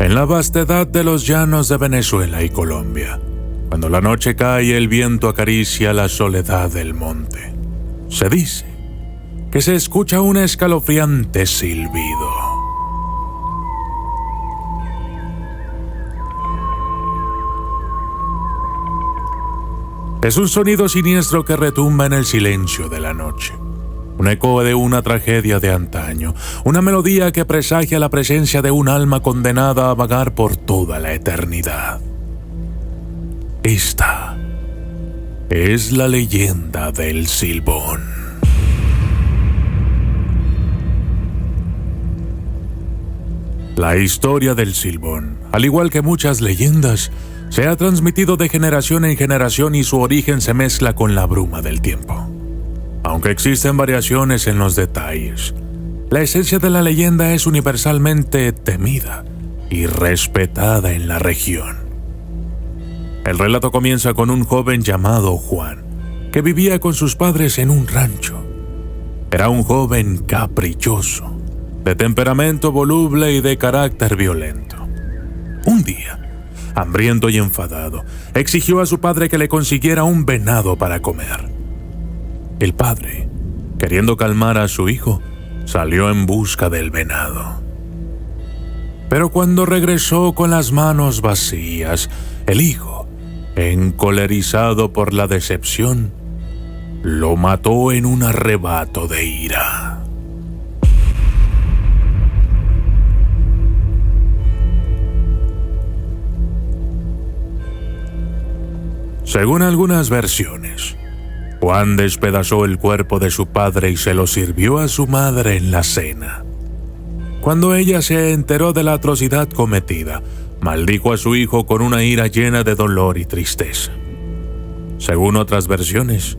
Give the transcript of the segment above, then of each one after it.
En la vastedad de los llanos de Venezuela y Colombia, cuando la noche cae y el viento acaricia la soledad del monte, se dice que se escucha un escalofriante silbido. Es un sonido siniestro que retumba en el silencio de la noche. Un eco de una tragedia de antaño, una melodía que presagia la presencia de un alma condenada a vagar por toda la eternidad. Esta es la leyenda del Silbón. La historia del Silbón, al igual que muchas leyendas, se ha transmitido de generación en generación y su origen se mezcla con la bruma del tiempo. Aunque existen variaciones en los detalles, la esencia de la leyenda es universalmente temida y respetada en la región. El relato comienza con un joven llamado Juan, que vivía con sus padres en un rancho. Era un joven caprichoso, de temperamento voluble y de carácter violento. Un día, hambriento y enfadado, exigió a su padre que le consiguiera un venado para comer. El padre, queriendo calmar a su hijo, salió en busca del venado. Pero cuando regresó con las manos vacías, el hijo, encolerizado por la decepción, lo mató en un arrebato de ira. Según algunas versiones, Juan despedazó el cuerpo de su padre y se lo sirvió a su madre en la cena. Cuando ella se enteró de la atrocidad cometida, maldijo a su hijo con una ira llena de dolor y tristeza. Según otras versiones,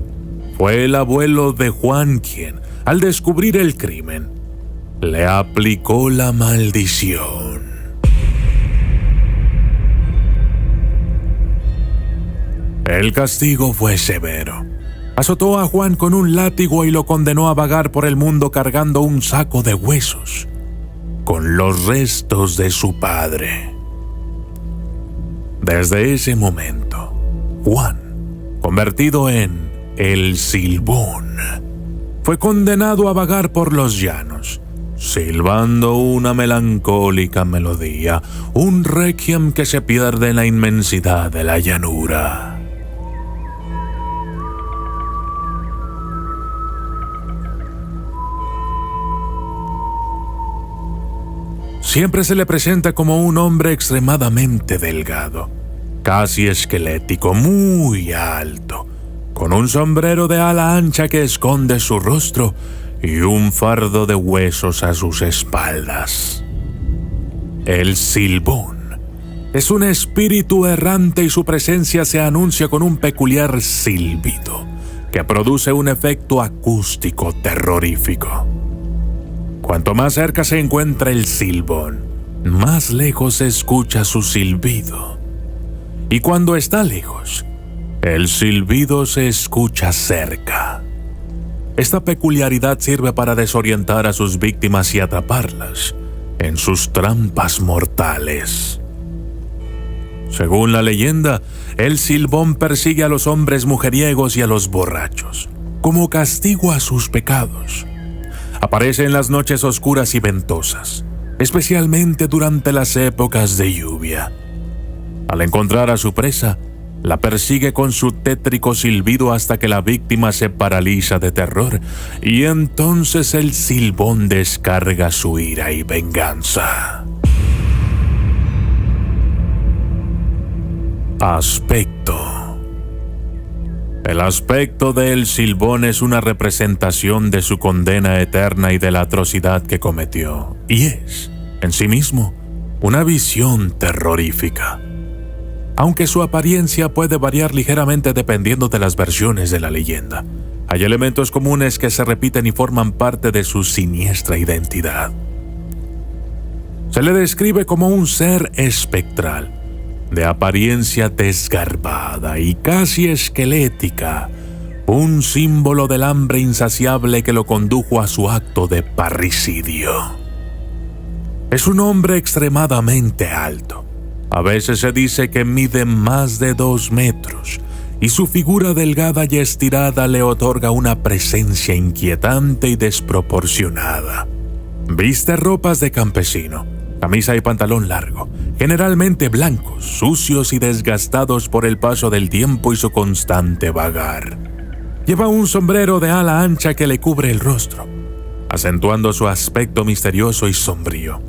fue el abuelo de Juan quien, al descubrir el crimen, le aplicó la maldición. El castigo fue severo. Azotó a Juan con un látigo y lo condenó a vagar por el mundo cargando un saco de huesos con los restos de su padre. Desde ese momento, Juan, convertido en el Silbón, fue condenado a vagar por los llanos, silbando una melancólica melodía, un requiem que se pierde en la inmensidad de la llanura. Siempre se le presenta como un hombre extremadamente delgado, casi esquelético, muy alto, con un sombrero de ala ancha que esconde su rostro y un fardo de huesos a sus espaldas. El Silbón es un espíritu errante y su presencia se anuncia con un peculiar silbido que produce un efecto acústico terrorífico. Cuanto más cerca se encuentra el Silbón, más lejos se escucha su silbido. Y cuando está lejos, el silbido se escucha cerca. Esta peculiaridad sirve para desorientar a sus víctimas y atraparlas en sus trampas mortales. Según la leyenda, el Silbón persigue a los hombres mujeriegos y a los borrachos, como castigo a sus pecados. Aparece en las noches oscuras y ventosas, especialmente durante las épocas de lluvia. Al encontrar a su presa, la persigue con su tétrico silbido hasta que la víctima se paraliza de terror y entonces el Silbón descarga su ira y venganza. Aspecto. El aspecto del Silbón es una representación de su condena eterna y de la atrocidad que cometió, y es, en sí mismo, una visión terrorífica. Aunque su apariencia puede variar ligeramente dependiendo de las versiones de la leyenda, hay elementos comunes que se repiten y forman parte de su siniestra identidad. Se le describe como un ser espectral, de apariencia desgarbada y casi esquelética, un símbolo del hambre insaciable que lo condujo a su acto de parricidio. Es un hombre extremadamente alto. A veces se dice que mide más de 2 metros y su figura delgada y estirada le otorga una presencia inquietante y desproporcionada. Viste ropas de campesino, camisa y pantalón largo, generalmente blancos, sucios y desgastados por el paso del tiempo y su constante vagar. Lleva un sombrero de ala ancha que le cubre el rostro, acentuando su aspecto misterioso y sombrío.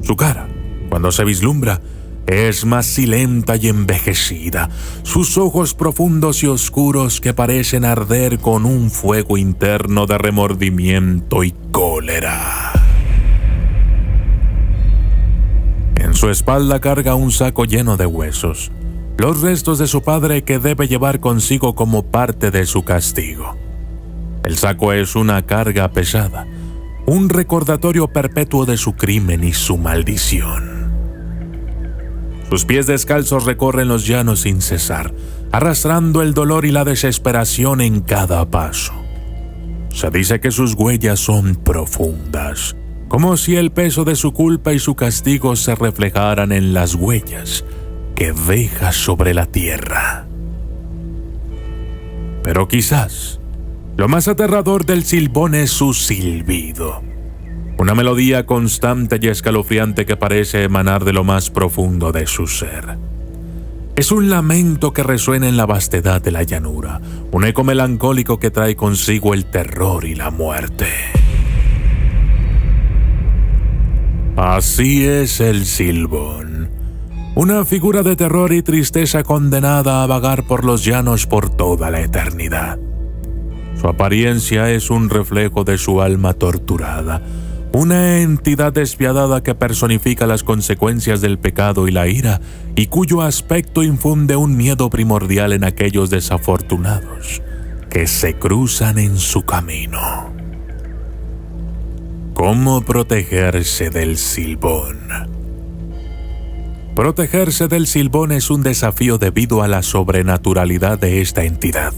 Su cara, cuando se vislumbra, es macilenta y envejecida, sus ojos profundos y oscuros que parecen arder con un fuego interno de remordimiento y cólera. En su espalda carga un saco lleno de huesos, los restos de su padre que debe llevar consigo como parte de su castigo. El saco es una carga pesada, un recordatorio perpetuo de su crimen y su maldición. Sus pies descalzos recorren los llanos sin cesar, arrastrando el dolor y la desesperación en cada paso. Se dice que sus huellas son profundas, como si el peso de su culpa y su castigo se reflejaran en las huellas que deja sobre la tierra. Pero quizás lo más aterrador del silbón es su silbido, una melodía constante y escalofriante que parece emanar de lo más profundo de su ser. Es un lamento que resuena en la vastedad de la llanura, un eco melancólico que trae consigo el terror y la muerte. Así es el silbón, una figura de terror y tristeza condenada a vagar por los llanos por toda la eternidad. Su apariencia es un reflejo de su alma torturada, una entidad despiadada que personifica las consecuencias del pecado y la ira, y cuyo aspecto infunde un miedo primordial en aquellos desafortunados que se cruzan en su camino. ¿Cómo protegerse del silbón? Protegerse del silbón es un desafío debido a la sobrenaturalidad de esta entidad.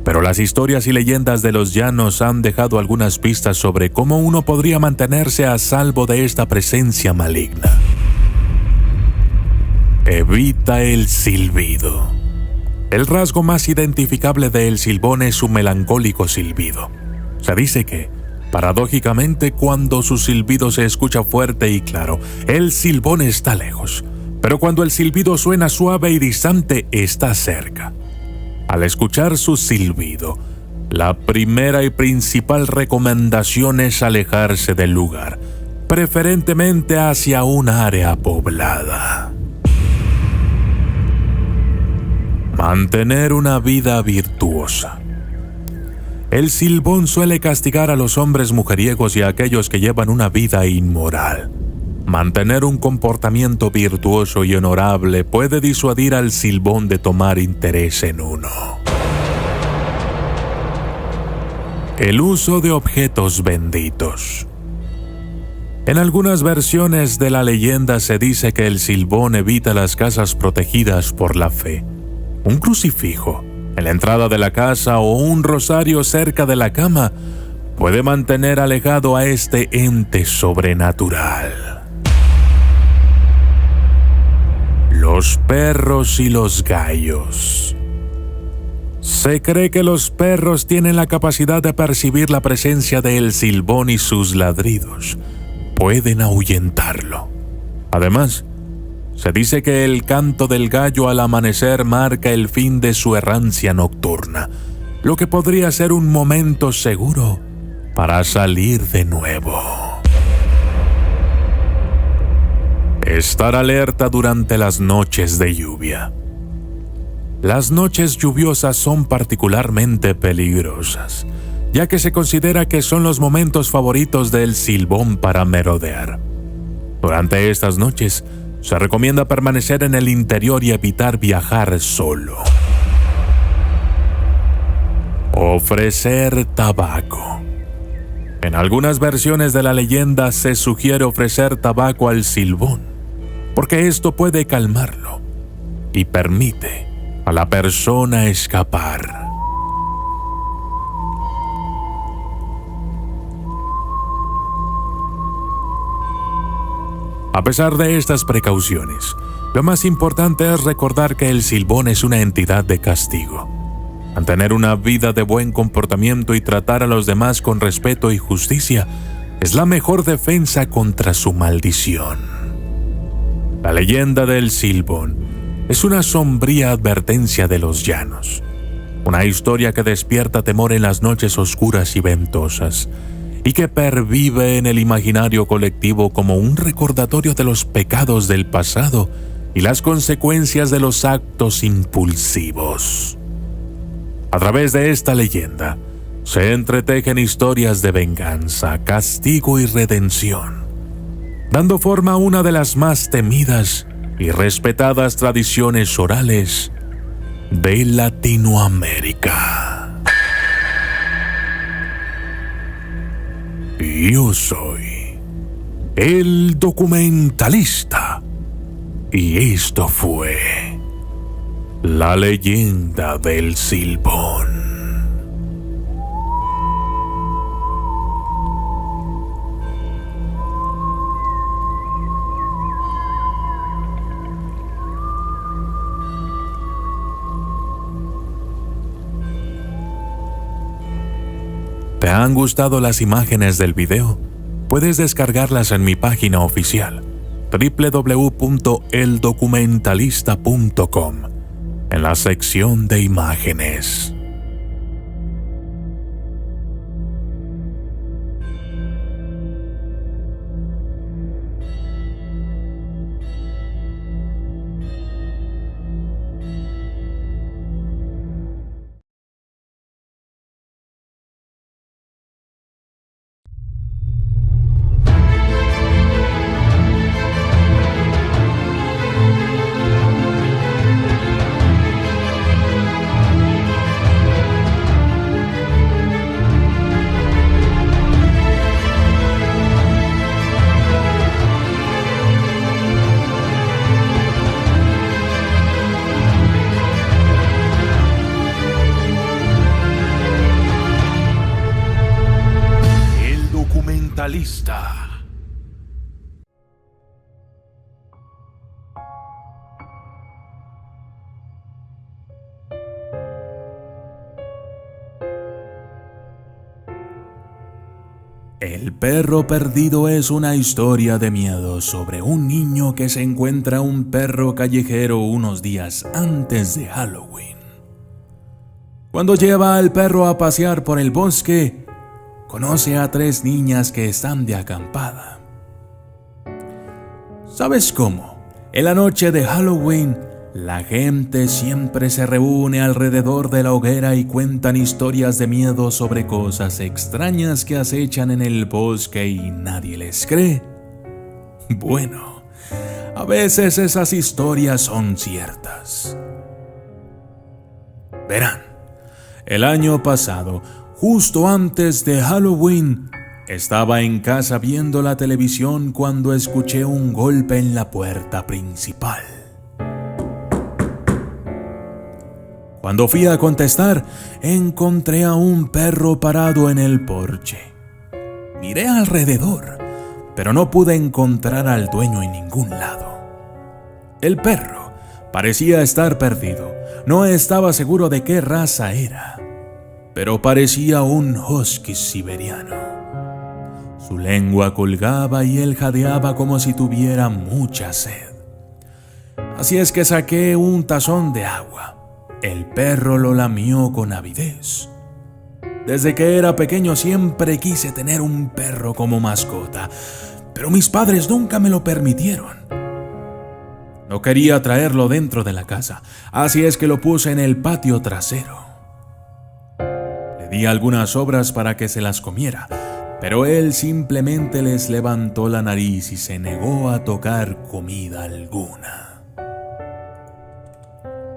Pero las historias y leyendas de los llanos han dejado algunas pistas sobre cómo uno podría mantenerse a salvo de esta presencia maligna. Evita el silbido. El rasgo más identificable del silbón es su melancólico silbido. Se dice que, paradójicamente, cuando su silbido se escucha fuerte y claro, el silbón está lejos, pero cuando el silbido suena suave y distante, está cerca. Al escuchar su silbido, la primera y principal recomendación es alejarse del lugar, preferentemente hacia un área poblada. Mantener una vida virtuosa. El silbón suele castigar a los hombres mujeriegos y a aquellos que llevan una vida inmoral. Mantener un comportamiento virtuoso y honorable puede disuadir al silbón de tomar interés en uno. El uso de objetos benditos. En algunas versiones de la leyenda se dice que el silbón evita las casas protegidas por la fe. Un crucifijo en la entrada de la casa o un rosario cerca de la cama puede mantener alejado a este ente sobrenatural. Los perros y los gallos. Se cree que los perros tienen la capacidad de percibir la presencia del silbón y sus ladridos pueden ahuyentarlo. Además, se dice que el canto del gallo al amanecer marca el fin de su errancia nocturna, lo que podría ser un momento seguro para salir de nuevo. Estar alerta durante las noches de lluvia. Las noches lluviosas son particularmente peligrosas, ya que se considera que son los momentos favoritos del silbón para merodear. Durante estas noches, se recomienda permanecer en el interior y evitar viajar solo. Ofrecer tabaco. En algunas versiones de la leyenda se sugiere ofrecer tabaco al silbón, porque esto puede calmarlo y permite a la persona escapar. A pesar de estas precauciones, lo más importante es recordar que el Silbón es una entidad de castigo. Mantener una vida de buen comportamiento y tratar a los demás con respeto y justicia es la mejor defensa contra su maldición. La leyenda del Silbón es una sombría advertencia de los llanos, una historia que despierta temor en las noches oscuras y ventosas, y que pervive en el imaginario colectivo como un recordatorio de los pecados del pasado y las consecuencias de los actos impulsivos. A través de esta leyenda, se entretejen historias de venganza, castigo y redención, dando forma a una de las más temidas y respetadas tradiciones orales de Latinoamérica. Yo soy el documentalista y esto fue la leyenda del Silbón. ¿Te han gustado las imágenes del video? Puedes descargarlas en mi página oficial www.eldocumentalista.com en la sección de imágenes. Lista. El perro perdido es una historia de miedo sobre un niño que se encuentra un perro callejero unos días antes de Halloween. Cuando lleva al perro a pasear por el bosque, conoce a 3 niñas que están de acampada. ¿Sabes cómo? En la noche de Halloween, la gente siempre se reúne alrededor de la hoguera y cuentan historias de miedo sobre cosas extrañas que acechan en el bosque y nadie les cree. Bueno, a veces esas historias son ciertas. Verán, el año pasado, justo antes de Halloween, estaba en casa viendo la televisión cuando escuché un golpe en la puerta principal. Cuando fui a contestar, encontré a un perro parado en el porche. Miré alrededor, pero no pude encontrar al dueño en ningún lado. El perro parecía estar perdido. No estaba seguro de qué raza era, pero parecía un husky siberiano. Su lengua colgaba y él jadeaba como si tuviera mucha sed. Así es que saqué un tazón de agua. El perro lo lamió con avidez. Desde que era pequeño siempre quise tener un perro como mascota, pero mis padres nunca me lo permitieron. No quería traerlo dentro de la casa, así es que lo puse en el patio trasero. Le di algunas sobras para que se las comiera, pero él simplemente les levantó la nariz y se negó a tocar comida alguna.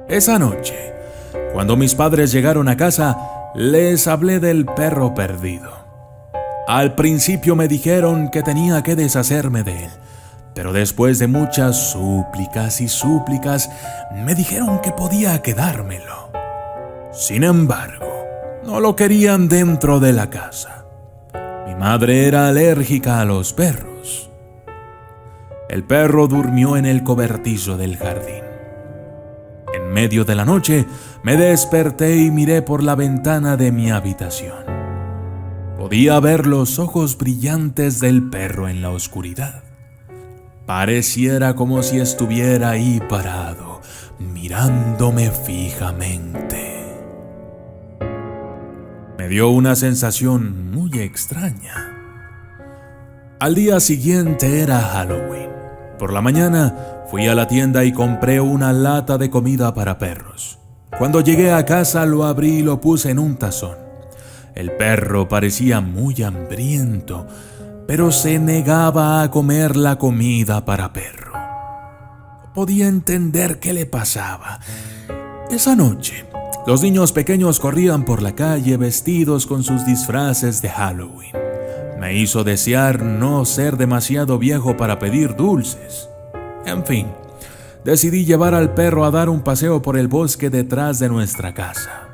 Esa noche, cuando mis padres llegaron a casa, les hablé del perro perdido. Al principio me dijeron que tenía que deshacerme de él, pero después de muchas súplicas y súplicas, me dijeron que podía quedármelo. Sin embargo, no lo querían dentro de la casa. Mi madre era alérgica a los perros. el perro durmió en el cobertizo del jardín. En medio de la noche me desperté y miré por la ventana de mi habitación. Podía ver los ojos brillantes del perro en la oscuridad. Pareciera como si estuviera ahí parado, mirándome fijamente. Me dio una sensación muy extraña. Al día siguiente era Halloween. Por la mañana fui a la tienda y compré una lata de comida para perros. Cuando llegué a casa lo abrí y lo puse en un tazón. El perro parecía muy hambriento, pero se negaba a comer la comida para perro. No podía entender qué le pasaba. Esa noche, los niños pequeños corrían por la calle vestidos con sus disfraces de Halloween. Me hizo desear no ser demasiado viejo para pedir dulces. En fin, decidí llevar al perro a dar un paseo por el bosque detrás de nuestra casa.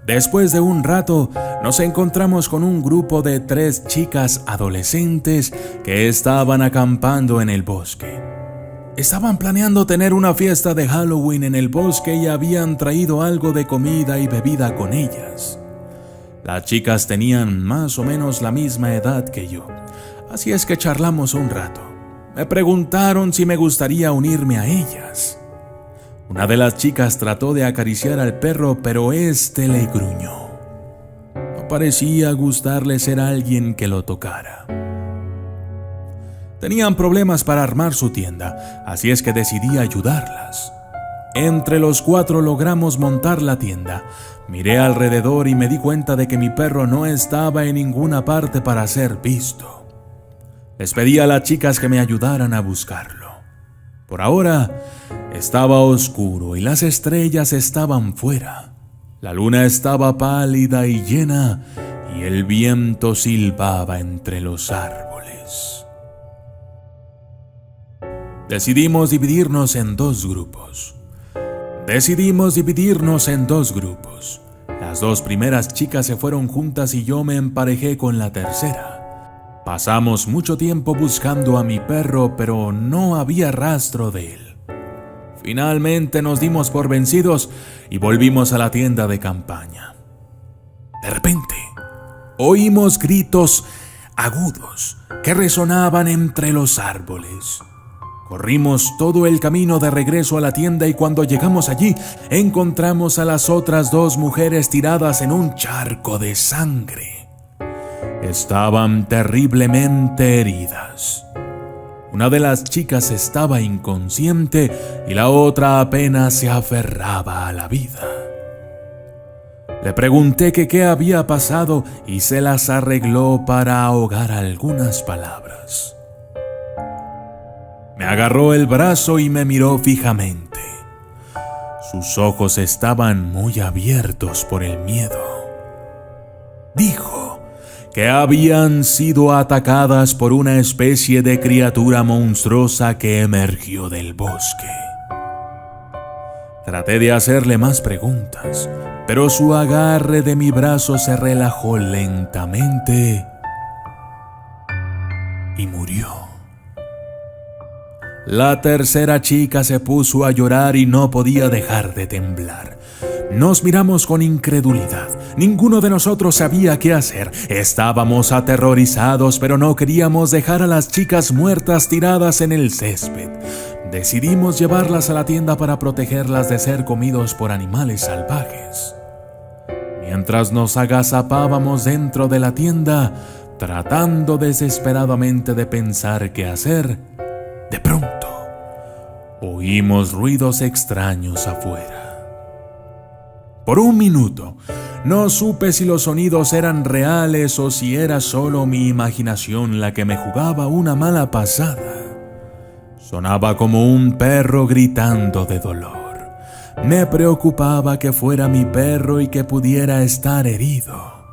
Después de un rato, nos encontramos con un grupo de 3 chicas adolescentes que estaban acampando en el bosque. Estaban planeando tener una fiesta de Halloween en el bosque y habían traído algo de comida y bebida con ellas. Las chicas tenían más o menos la misma edad que yo, así es que charlamos un rato. Me preguntaron si me gustaría unirme a ellas. Una de las chicas trató de acariciar al perro, pero este le gruñó. No parecía gustarle ser alguien que lo tocara. Tenían problemas para armar su tienda, así es que decidí ayudarlas. Entre los 4 logramos montar la tienda. Miré alrededor y me di cuenta de que mi perro no estaba en ninguna parte para ser visto. Les pedí a las chicas que me ayudaran a buscarlo. Por ahora, estaba oscuro y las estrellas estaban fuera. La luna estaba pálida y llena y el viento silbaba entre los árboles. Decidimos dividirnos en dos grupos. Las 2 primeras chicas se fueron juntas y yo me emparejé con la tercera. Pasamos mucho tiempo buscando a mi perro, pero no había rastro de él. Finalmente nos dimos por vencidos y volvimos a la tienda de campaña. De repente, oímos gritos agudos que resonaban entre los árboles. Corrimos todo el camino de regreso a la tienda y cuando llegamos allí, encontramos a las otras 2 mujeres tiradas en un charco de sangre. Estaban terriblemente heridas. Una de las chicas estaba inconsciente y la otra apenas se aferraba a la vida. Le pregunté que qué había pasado y se las arregló para ahogar algunas palabras. Me agarró el brazo y me miró fijamente. Sus ojos estaban muy abiertos por el miedo. Dijo que habían sido atacadas por una especie de criatura monstruosa que emergió del bosque. Traté de hacerle más preguntas, pero su agarre de mi brazo se relajó lentamente y murió. La tercera chica se puso a llorar y no podía dejar de temblar. Nos miramos con incredulidad. Ninguno de nosotros sabía qué hacer. Estábamos aterrorizados, pero no queríamos dejar a las chicas muertas tiradas en el césped. Decidimos llevarlas a la tienda para protegerlas de ser comidos por animales salvajes. Mientras nos agazapábamos dentro de la tienda, tratando desesperadamente de pensar qué hacer, de pronto, oímos ruidos extraños afuera. Por un minuto, no supe si los sonidos eran reales o si era solo mi imaginación la que me jugaba una mala pasada. Sonaba como un perro gritando de dolor. Me preocupaba que fuera mi perro y que pudiera estar herido.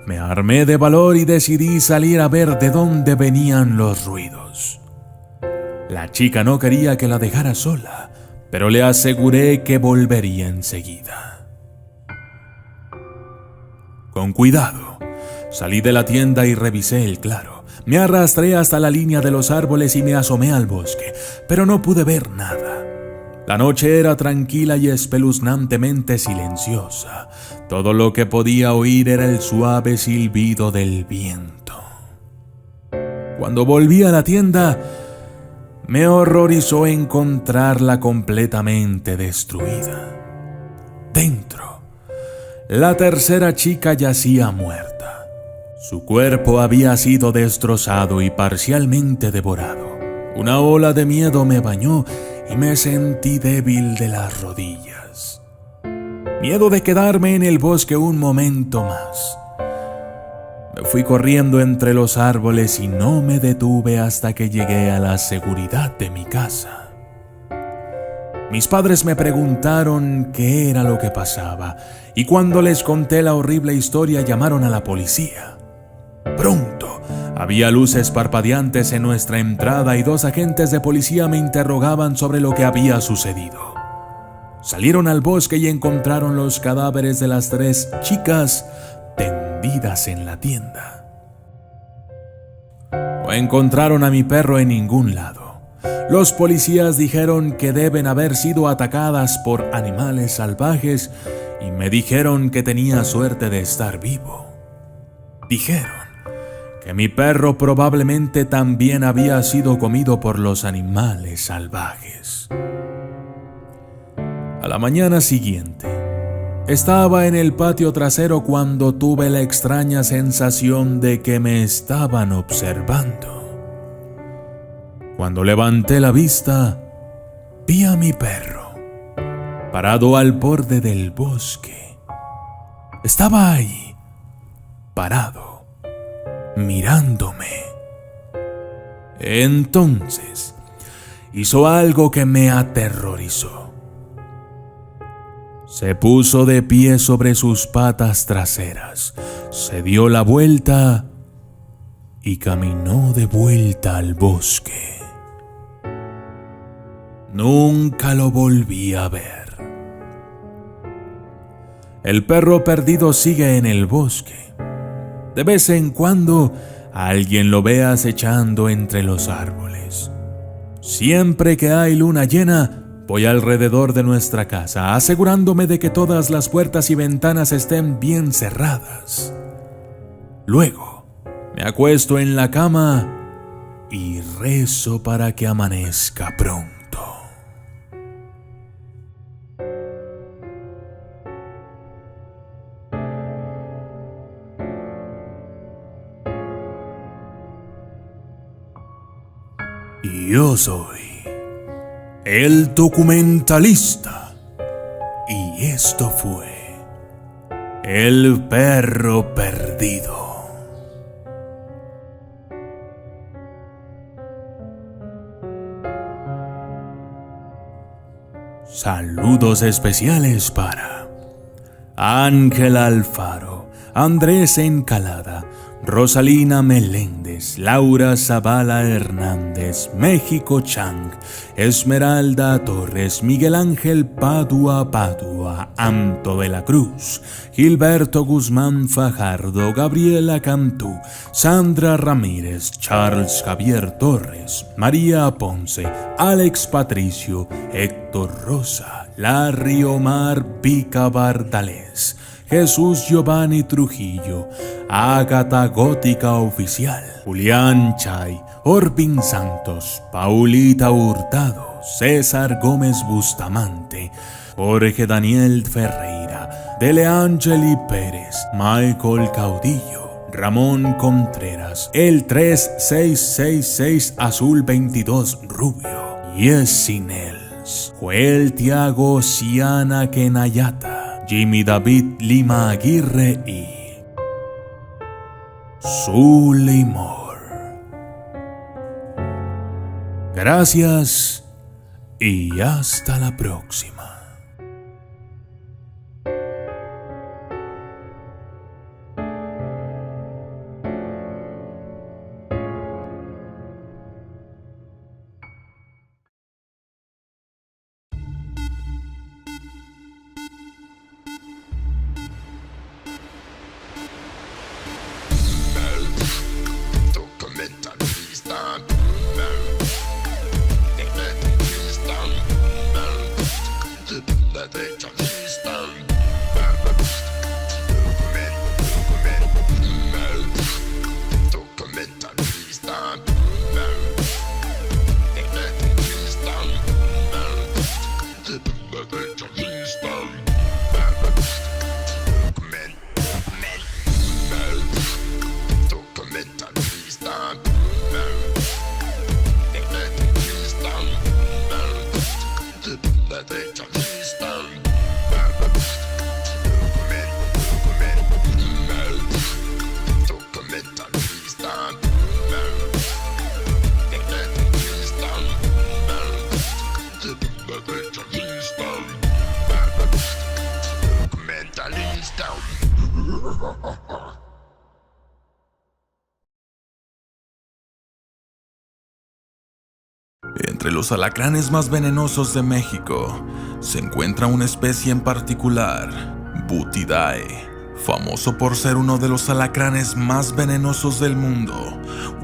Me armé de valor y decidí salir a ver de dónde venían los ruidos. La chica no quería que la dejara sola, pero le aseguré que volvería enseguida. Con cuidado, salí de la tienda y revisé el claro. Me arrastré hasta la línea de los árboles y me asomé al bosque, pero no pude ver nada. La noche era tranquila y espeluznantemente silenciosa. Todo lo que podía oír era el suave silbido del viento. Cuando volví a la tienda, me horrorizó encontrarla completamente destruida. Dentro, la tercera chica yacía muerta. Su cuerpo había sido destrozado y parcialmente devorado. Una ola de miedo me bañó y me sentí débil de las rodillas. Miedo de quedarme en el bosque un momento más. Me fui corriendo entre los árboles y no me detuve hasta que llegué a la seguridad de mi casa. Mis padres me preguntaron qué era lo que pasaba, y cuando les conté la horrible historia llamaron a la policía. Pronto, había luces parpadeantes en nuestra entrada y 2 agentes de policía me interrogaban sobre lo que había sucedido. Salieron al bosque y encontraron los cadáveres de las 3 chicas tendidas en la tienda. No encontraron a mi perro en ningún lado. Los policías dijeron que deben haber sido atacadas por animales salvajes y me dijeron que tenía suerte de estar vivo. Dijeron que mi perro probablemente también había sido comido por los animales salvajes. A la mañana siguiente, estaba en el patio trasero cuando tuve la extraña sensación de que me estaban observando. Cuando levanté la vista, vi a mi perro, parado al borde del bosque. Estaba ahí, parado, mirándome. Entonces, hizo algo que me aterrorizó. Se puso de pie sobre sus patas traseras, se dio la vuelta y caminó de vuelta al bosque. Nunca lo volví a ver. El perro perdido sigue en el bosque. De vez en cuando, alguien lo ve acechando entre los árboles. Siempre que hay luna llena, voy alrededor de nuestra casa, asegurándome de que todas las puertas y ventanas estén bien cerradas. Luego, me acuesto en la cama y rezo para que amanezca pronto. Yo soy el documentalista y esto fue El perro perdido. Saludos especiales para Ángela Alfaro, Andrés Encalada, Rosalina Meléndez, Laura Zavala Hernández, México Chang, Esmeralda Torres, Miguel Ángel Padua, Amto de la Cruz, Gilberto Guzmán Fajardo, Gabriela Cantú, Sandra Ramírez, Charles Javier Torres, María Ponce, Alex Patricio, Héctor Rosa, Larry Omar Pica Bardales, Jesús Giovanni Trujillo, Ágata Gótica Oficial, Julián Chay, Orvin Santos, Paulita Hurtado, César Gómez Bustamante, Jorge Daniel Ferreira, Dele Angeli Pérez, Michael Caudillo, Ramón Contreras, el 3666 Azul 22 Rubio, Jessy Nels, Joel Tiago Ciana Kenayata, Jimmy David Lima Aguirre y Zulimor. Gracias y hasta la próxima. Entre los alacranes más venenosos de México se encuentra una especie en particular, Buthidae, famoso por ser uno de los alacranes más venenosos del mundo,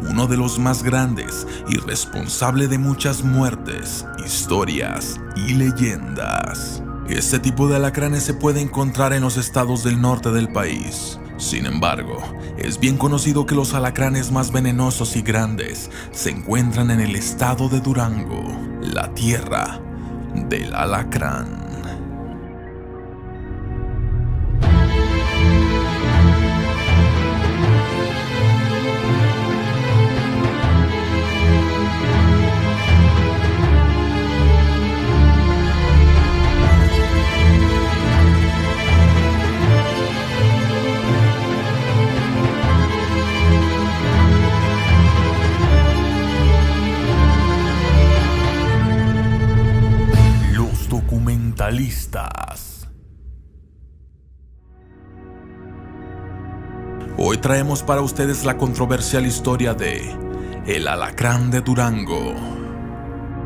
uno de los más grandes y responsable de muchas muertes, historias y leyendas. Este tipo de alacranes se puede encontrar en los estados del norte del país. Sin embargo, es bien conocido que los alacranes más venenosos y grandes se encuentran en el estado de Durango, la tierra del alacrán. Hoy traemos para ustedes la controversial historia de El Alacrán de Durango.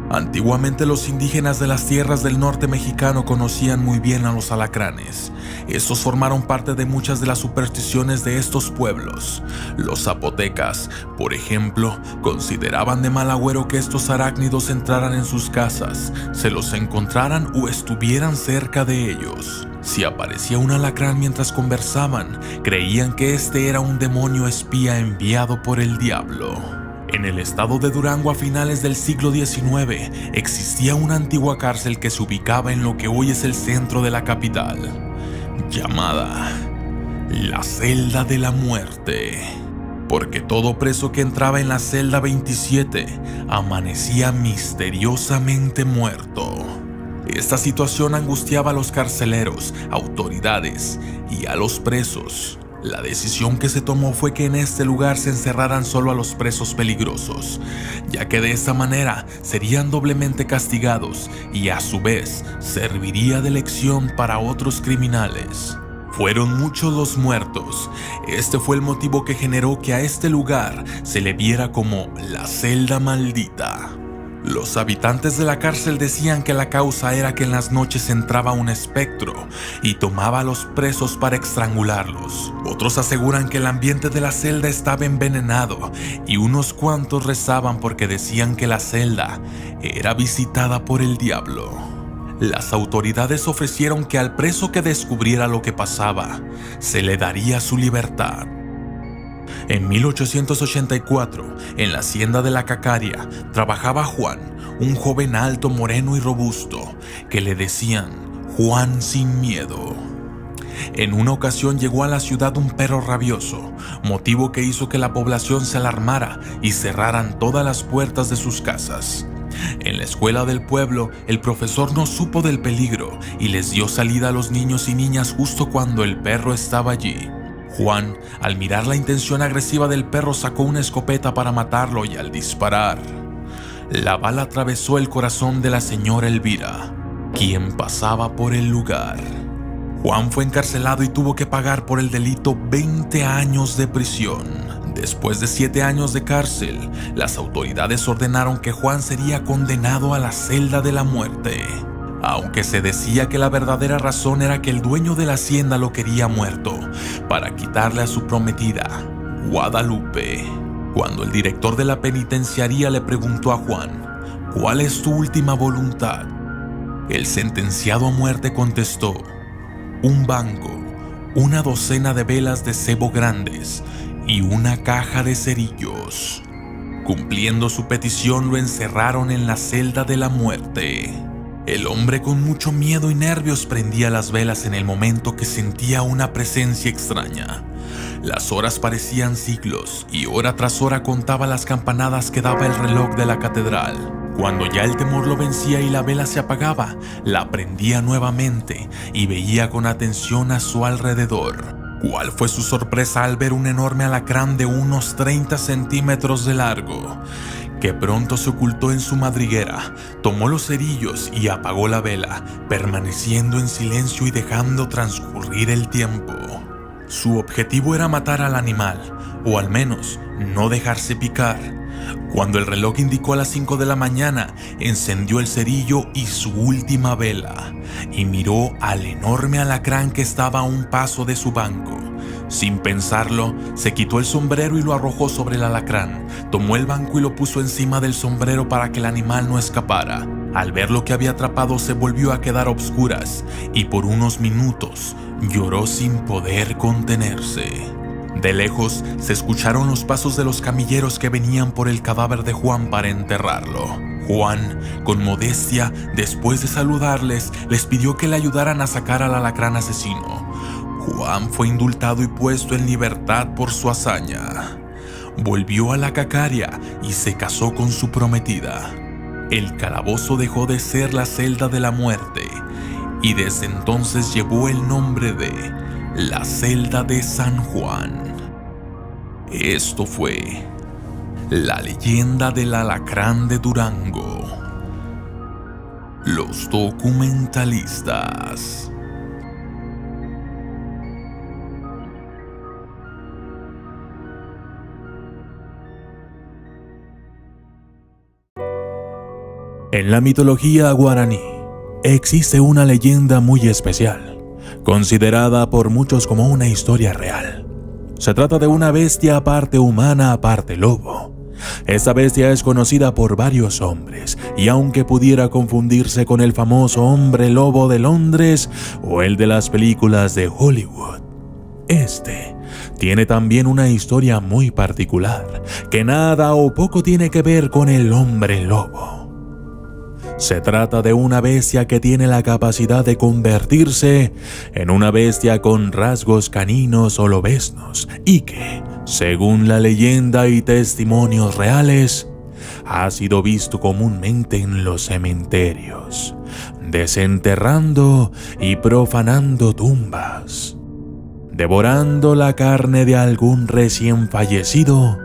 Antiguamente los indígenas de las tierras del norte mexicano conocían muy bien a los alacranes. Estos formaron parte de muchas de las supersticiones de estos pueblos. Los zapotecas, por ejemplo, consideraban de mal agüero que estos arácnidos entraran en sus casas, se los encontraran o estuvieran cerca de ellos. Si aparecía un alacrán mientras conversaban, creían que este era un demonio espía enviado por el diablo. En el estado de Durango a finales del siglo XIX existía una antigua cárcel que se ubicaba en lo que hoy es el centro de la capital, llamada la Celda de la Muerte, porque todo preso que entraba en la celda 27 amanecía misteriosamente muerto. Esta situación angustiaba a los carceleros, autoridades y a los presos. La decisión que se tomó fue que en este lugar se encerraran solo a los presos peligrosos, ya que de esta manera serían doblemente castigados y a su vez serviría de lección para otros criminales. Fueron muchos los muertos. Este fue el motivo que generó que a este lugar se le viera como la celda maldita. Los habitantes de la cárcel decían que la causa era que en las noches entraba un espectro y tomaba a los presos para estrangularlos. Otros aseguran que el ambiente de la celda estaba envenenado y unos cuantos rezaban porque decían que la celda era visitada por el diablo. Las autoridades ofrecieron que al preso que descubriera lo que pasaba, se le daría su libertad. En 1884, en la hacienda de la Cacaria, trabajaba Juan, un joven alto, moreno y robusto, que le decían Juan sin miedo. En una ocasión llegó a la ciudad un perro rabioso, motivo que hizo que la población se alarmara y cerraran todas las puertas de sus casas. En la escuela del pueblo, el profesor no supo del peligro y les dio salida a los niños y niñas justo cuando el perro estaba allí. Juan, al mirar la intención agresiva del perro, sacó una escopeta para matarlo y al disparar, la bala atravesó el corazón de la señora Elvira, quien pasaba por el lugar. Juan fue encarcelado y tuvo que pagar por el delito 20 años de prisión. Después de 7 años de cárcel, las autoridades ordenaron que Juan sería condenado a la celda de la muerte. Aunque se decía que la verdadera razón era que el dueño de la hacienda lo quería muerto para quitarle a su prometida, Guadalupe. Cuando el director de la penitenciaría le preguntó a Juan, ¿cuál es tu última voluntad?, el sentenciado a muerte contestó, un banco, una docena de velas de cebo grandes y una caja de cerillos. Cumpliendo su petición, lo encerraron en la celda de la muerte. El hombre, con mucho miedo y nervios, prendía las velas en el momento que sentía una presencia extraña. Las horas parecían siglos y hora tras hora contaba las campanadas que daba el reloj de la catedral. Cuando ya el temor lo vencía y la vela se apagaba, la prendía nuevamente y veía con atención a su alrededor. ¿Cuál fue su sorpresa al ver un enorme alacrán de unos 30 centímetros de largo, que pronto se ocultó en su madriguera, tomó los cerillos y apagó la vela, permaneciendo en silencio y dejando transcurrir el tiempo? Su objetivo era matar al animal, o al menos no dejarse picar. Cuando el reloj indicó a las 5 de la mañana, encendió el cerillo y su última vela, y miró al enorme alacrán que estaba a un paso de su banco. Sin pensarlo, se quitó el sombrero y lo arrojó sobre el alacrán. Tomó el banco y lo puso encima del sombrero para que el animal no escapara. Al ver lo que había atrapado, se volvió a quedar a obscuras y por unos minutos lloró sin poder contenerse. De lejos se escucharon los pasos de los camilleros que venían por el cadáver de Juan para enterrarlo. Juan, con modestia, después de saludarles, les pidió que le ayudaran a sacar al alacrán asesino. Juan fue indultado y puesto en libertad por su hazaña. Volvió a la cacaria y se casó con su prometida. El calabozo dejó de ser la celda de la muerte y desde entonces llevó el nombre de la celda de San Juan. Esto fue la leyenda del alacrán de Durango. Los documentalistas. En la mitología guaraní existe una leyenda muy especial, considerada por muchos como una historia real. Se trata de una bestia parte humana, parte lobo. Esta bestia es conocida por varios hombres, y aunque pudiera confundirse con el famoso hombre lobo de Londres o el de las películas de Hollywood, este tiene también una historia muy particular, que nada o poco tiene que ver con el hombre lobo. Se trata de una bestia que tiene la capacidad de convertirse en una bestia con rasgos caninos o lobeznos y que, según la leyenda y testimonios reales, ha sido visto comúnmente en los cementerios, desenterrando y profanando tumbas, devorando la carne de algún recién fallecido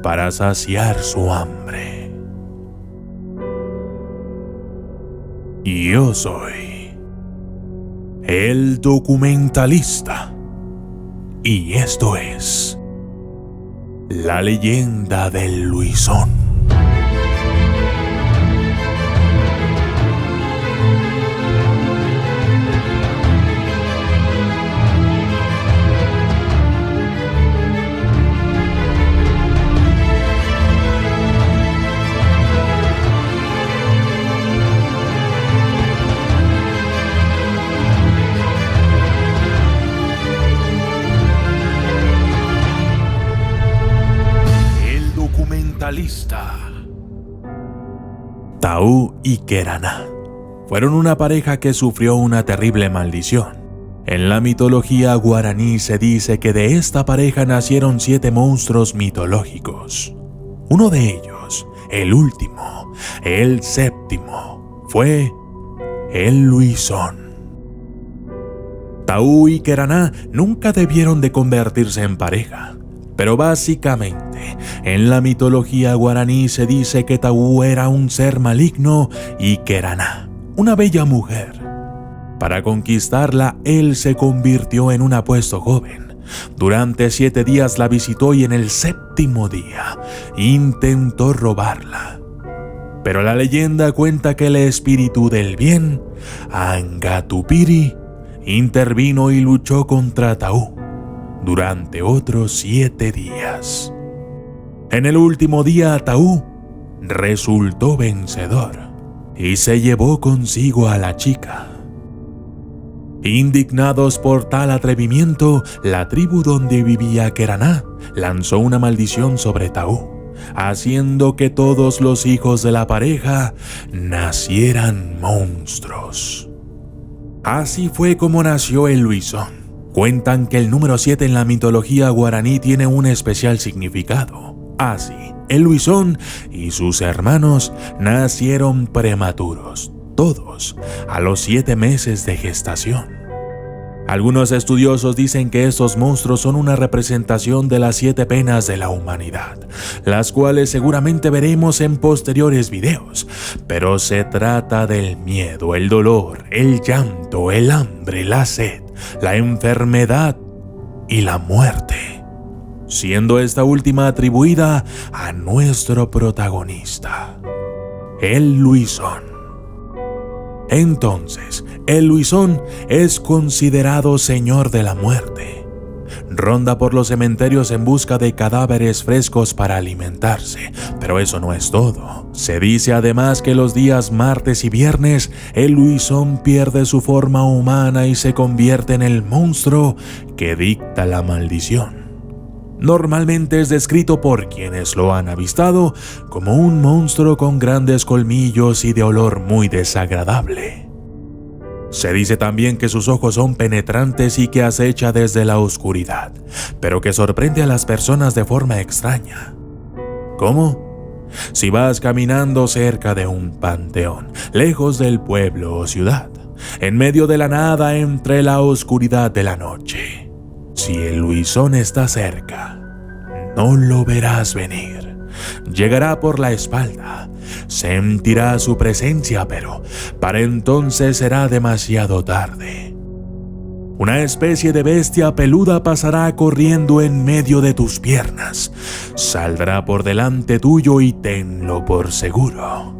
para saciar su hambre. Yo soy el documentalista y esto es la leyenda del Luisón. Taú y Queraná fueron una pareja que sufrió una terrible maldición. En la mitología guaraní se dice que de esta pareja nacieron 7 monstruos mitológicos. Uno de ellos, el último, el séptimo, fue el Luisón. Taú y Queraná nunca debieron de convertirse en pareja. Pero básicamente, en la mitología guaraní se dice que Taú era un ser maligno y Queraná, una bella mujer. Para conquistarla, él se convirtió en un apuesto joven. Durante 7 días la visitó y en el 7º día intentó robarla. Pero la leyenda cuenta que el espíritu del bien, Angatupiri, intervino y luchó contra Taú durante otros 7 días. En el último día, Taú resultó vencedor y se llevó consigo a la chica. Indignados por tal atrevimiento, la tribu donde vivía Queraná lanzó una maldición sobre Taú, haciendo que todos los hijos de la pareja nacieran monstruos. Así fue como nació el Luisón. Cuentan que el número 7 en la mitología guaraní tiene un especial significado. Así, el Luisón y sus hermanos nacieron prematuros, todos a los 7 meses de gestación. Algunos estudiosos dicen que estos monstruos son una representación de las 7 penas de la humanidad, las cuales seguramente veremos en posteriores videos, pero se trata del miedo, el dolor, el llanto, el hambre, la sed, la enfermedad y la muerte, siendo esta última atribuida a nuestro protagonista, el Luisón. Entonces, el Luisón es considerado señor de la muerte. Ronda por los cementerios en busca de cadáveres frescos para alimentarse, pero eso no es todo. Se dice además que los días martes y viernes, el Luisón pierde su forma humana y se convierte en el monstruo que dicta la maldición. Normalmente es descrito por quienes lo han avistado como un monstruo con grandes colmillos y de olor muy desagradable. Se dice también que sus ojos son penetrantes y que acecha desde la oscuridad, pero que sorprende a las personas de forma extraña. ¿Cómo? Si vas caminando cerca de un panteón, lejos del pueblo o ciudad, en medio de la nada entre la oscuridad de la noche, si el Luisón está cerca, no lo verás venir. Llegará por la espalda, sentirá su presencia, pero para entonces será demasiado tarde. Una especie de bestia peluda pasará corriendo en medio de tus piernas, saldrá por delante tuyo y tenlo por seguro,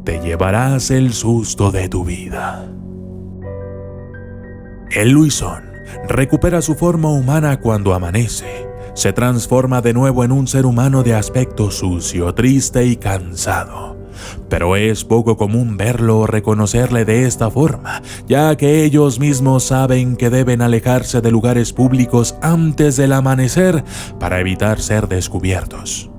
te llevarás el susto de tu vida. El Luisón recupera su forma humana cuando amanece. Se transforma de nuevo en un ser humano de aspecto sucio, triste y cansado. Pero es poco común verlo o reconocerle de esta forma, ya que ellos mismos saben que deben alejarse de lugares públicos antes del amanecer para evitar ser descubiertos.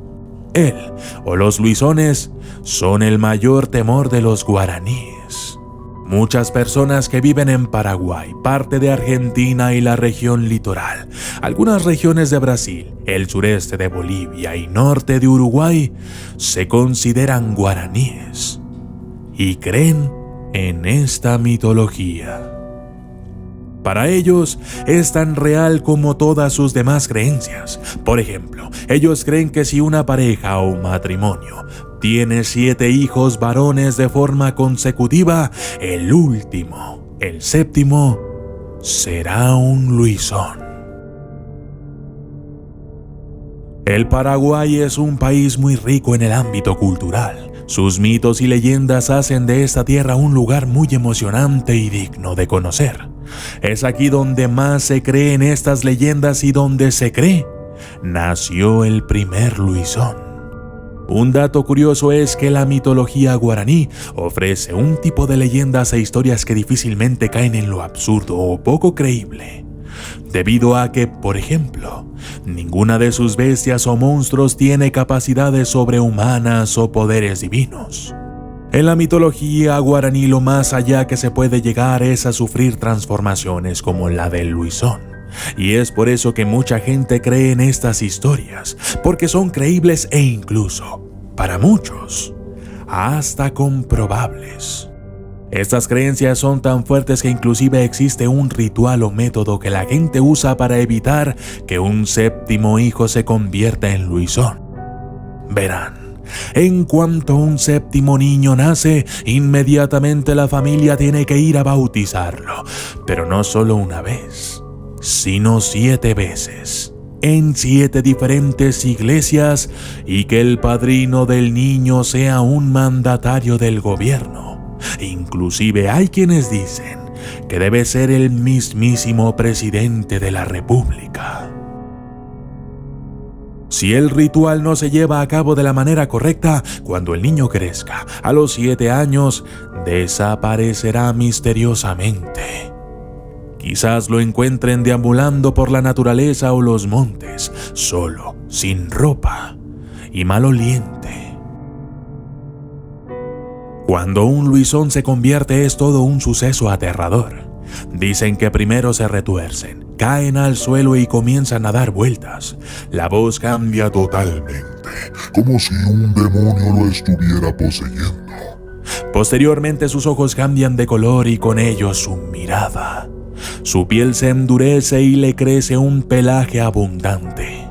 Él, o los Luisones, son el mayor temor de los guaraníes. Muchas personas que viven en Paraguay, parte de Argentina y la región litoral, algunas regiones de Brasil, el sureste de Bolivia y norte de Uruguay, se consideran guaraníes y creen en esta mitología. Para ellos es tan real como todas sus demás creencias. Por ejemplo, ellos creen que si una pareja o un matrimonio tiene 7 hijos varones de forma consecutiva, el último, el séptimo, será un Luisón. El Paraguay es un país muy rico en el ámbito cultural. Sus mitos y leyendas hacen de esta tierra un lugar muy emocionante y digno de conocer. Es aquí donde más se cree en estas leyendas y donde se cree nació el primer Luisón. Un dato curioso es que la mitología guaraní ofrece un tipo de leyendas e historias que difícilmente caen en lo absurdo o poco creíble, debido a que, por ejemplo, ninguna de sus bestias o monstruos tiene capacidades sobrehumanas o poderes divinos. En la mitología guaraní lo más allá que se puede llegar es a sufrir transformaciones como la del Luisón. Y es por eso que mucha gente cree en estas historias, porque son creíbles e incluso, para muchos, hasta comprobables. Estas creencias son tan fuertes que inclusive existe un ritual o método que la gente usa para evitar que un séptimo hijo se convierta en Luisón. Verán. En cuanto un séptimo niño nace, inmediatamente la familia tiene que ir a bautizarlo, pero no solo una vez, sino 7 veces, en 7 diferentes iglesias, y que el padrino del niño sea un mandatario del gobierno. Inclusive hay quienes dicen que debe ser el mismísimo presidente de la República. Si el ritual no se lleva a cabo de la manera correcta, cuando el niño crezca, a los 7 años, desaparecerá misteriosamente. Quizás lo encuentren deambulando por la naturaleza o los montes, solo, sin ropa y maloliente. Cuando un Luisón se convierte es todo un suceso aterrador. Dicen que primero se retuercen, caen al suelo y comienzan a dar vueltas. La voz cambia totalmente, como si un demonio lo estuviera poseyendo. Posteriormente sus ojos cambian de color y con ellos su mirada. Su piel se endurece y le crece un pelaje abundante.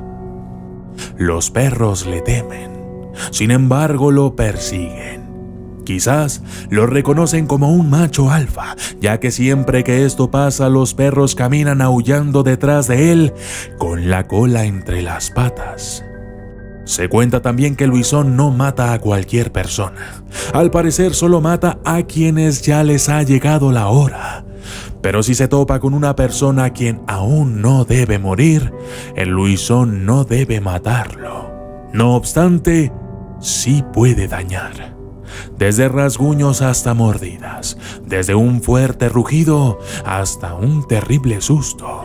Los perros le temen, sin embargo lo persiguen. Quizás lo reconocen como un macho alfa, ya que siempre que esto pasa los perros caminan aullando detrás de él con la cola entre las patas. Se cuenta también que Luisón no mata a cualquier persona. Al parecer solo mata a quienes ya les ha llegado la hora. Pero si se topa con una persona a quien aún no debe morir, el Luisón no debe matarlo. No obstante, sí puede dañar. Desde rasguños hasta mordidas, desde un fuerte rugido hasta un terrible susto.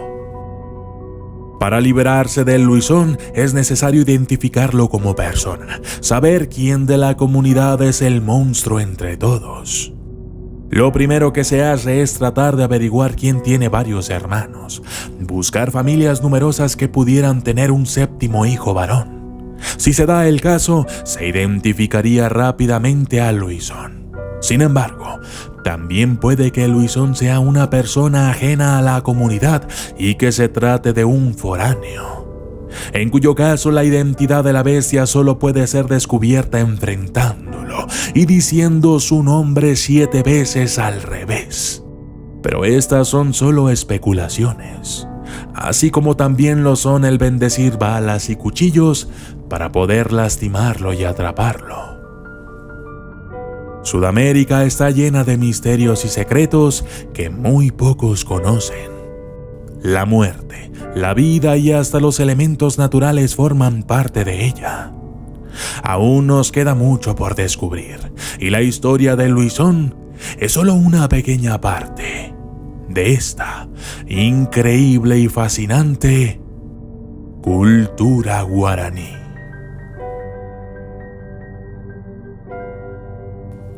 Para liberarse del Luisón es necesario identificarlo como persona, saber quién de la comunidad es el monstruo entre todos. Lo primero que se hace es tratar de averiguar quién tiene varios hermanos, buscar familias numerosas que pudieran tener un séptimo hijo varón. Si se da el caso, se identificaría rápidamente a Luisón. Sin embargo, también puede que Luisón sea una persona ajena a la comunidad y que se trate de un foráneo, en cuyo caso la identidad de la bestia solo puede ser descubierta enfrentándolo y diciendo su nombre 7 veces al revés. Pero estas son solo especulaciones, así como también lo son el bendecir balas y cuchillos para poder lastimarlo y atraparlo. Sudamérica está llena de misterios y secretos que muy pocos conocen. La muerte, la vida y hasta los elementos naturales forman parte de ella. Aún nos queda mucho por descubrir, y la historia de Luisón es solo una pequeña parte de esta increíble y fascinante cultura guaraní.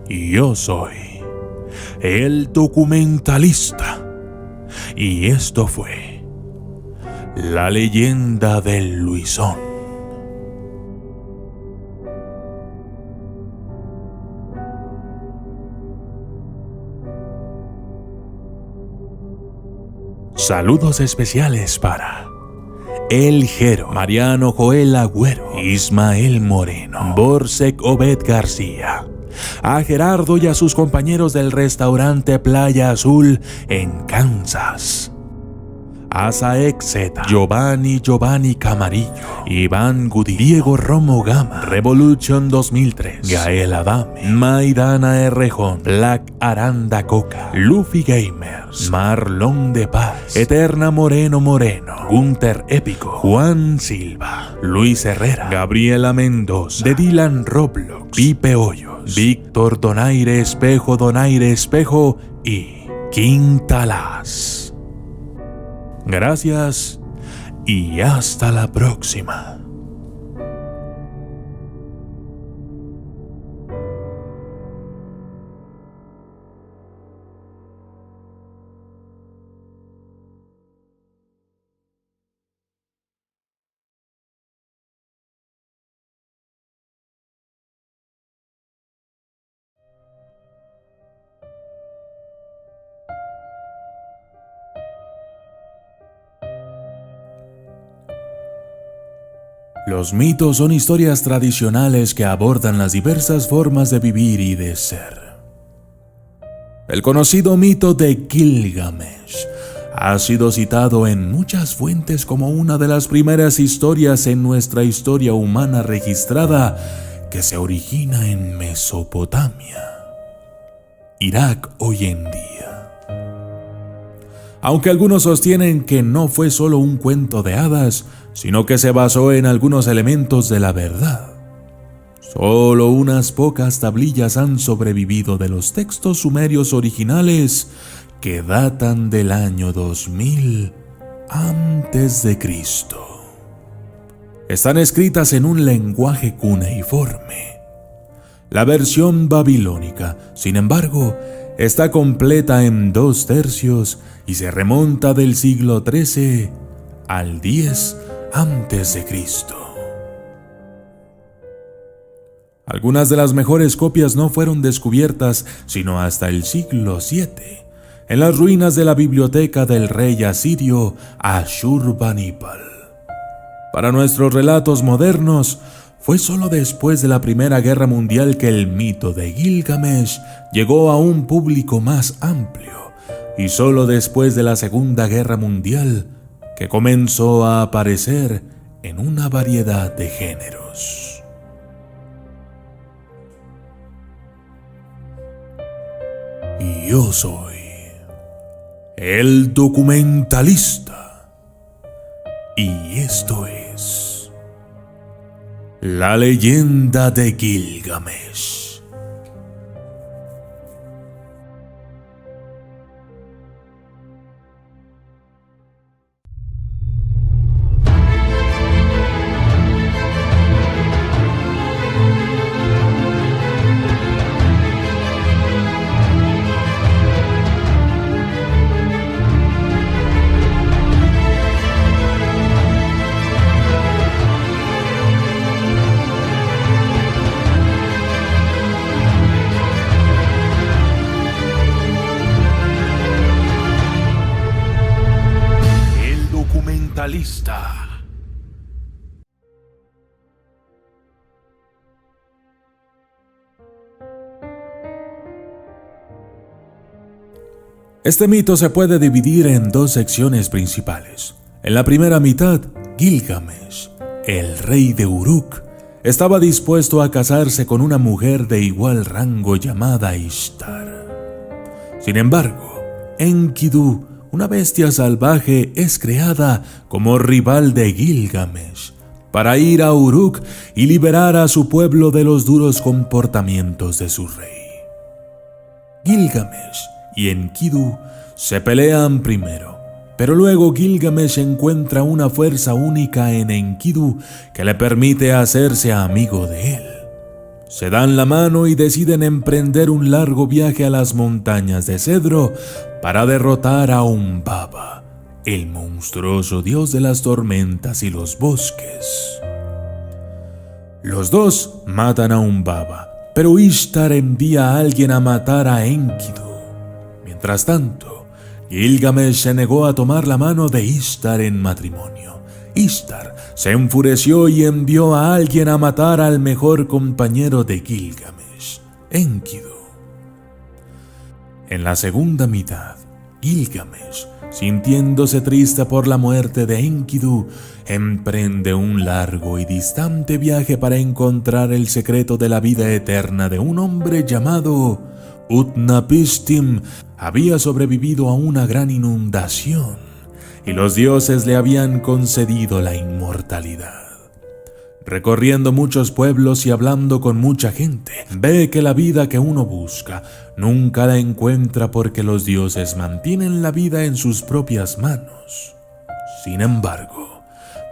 Y yo soy el documentalista, y esto fue la leyenda del Luisón. Saludos especiales para El Jero, Mariano Joel Agüero, Ismael Moreno, Borsec Obed García, a Gerardo y a sus compañeros del restaurante Playa Azul en Kansas, a Saek Z, Giovanni Camarillo, Iván Gudi, Diego Romo Gama, Revolution 2003, Gael Adame, Maidana Errejón, Black Aranda Coca, Luffy Gamers, Marlon de Paz, Eterna Moreno, Gunter Épico, Juan Silva, Luis Herrera, Gabriela Mendoza, de Dylan Roblox, Pipe Hoyos, Víctor Donaire Espejo y Quintalas. Gracias y hasta la próxima. Los mitos son historias tradicionales que abordan las diversas formas de vivir y de ser. El conocido mito de Gilgamesh ha sido citado en muchas fuentes como una de las primeras historias en nuestra historia humana registrada que se origina en Mesopotamia, Irak hoy en día. Aunque algunos sostienen que no fue solo un cuento de hadas, sino que se basó en algunos elementos de la verdad. Solo unas pocas tablillas han sobrevivido de los textos sumerios originales que datan del año 2000 a.C. Están escritas en un lenguaje cuneiforme. La versión babilónica, sin embargo, está completa en 2 tercios y se remonta del siglo XIII al X a.C. Algunas de las mejores copias no fueron descubiertas sino hasta el siglo VII, en las ruinas de la biblioteca del rey asirio Ashurbanipal. Para nuestros relatos modernos, Fue solo después de la Primera Guerra Mundial que el mito de Gilgamesh llegó a un público más amplio, y solo después de la Segunda Guerra Mundial que comenzó a aparecer en una variedad de géneros. Y yo soy el documentalista, y esto es la leyenda de Gilgamesh. Este mito se puede dividir en dos secciones principales. En la primera mitad, Gilgamesh, el rey de Uruk, estaba dispuesto a casarse con una mujer de igual rango llamada Ishtar. Sin embargo, Enkidu, una bestia salvaje, es creada como rival de Gilgamesh para ir a Uruk y liberar a su pueblo de los duros comportamientos de su rey. Gilgamesh y Enkidu se pelean primero, pero luego Gilgamesh encuentra una fuerza única en Enkidu que le permite hacerse amigo de él. Se dan la mano y deciden emprender un largo viaje a las montañas de cedro para derrotar a Humbaba, el monstruoso dios de las tormentas y los bosques. Los dos matan a Humbaba, pero Ishtar envía a alguien a matar a Enkidu. Mientras tanto, Gilgamesh se negó a tomar la mano de Ishtar en matrimonio. Ishtar se enfureció y envió a alguien a matar al mejor compañero de Gilgamesh, Enkidu. En la segunda mitad, Gilgamesh, sintiéndose triste por la muerte de Enkidu, emprende un largo y distante viaje para encontrar el secreto de la vida eterna de un hombre llamado Utnapishtim. Había sobrevivido a una gran inundación y los dioses le habían concedido la inmortalidad. Recorriendo muchos pueblos y hablando con mucha gente, ve que la vida que uno busca nunca la encuentra porque los dioses mantienen la vida en sus propias manos. Sin embargo,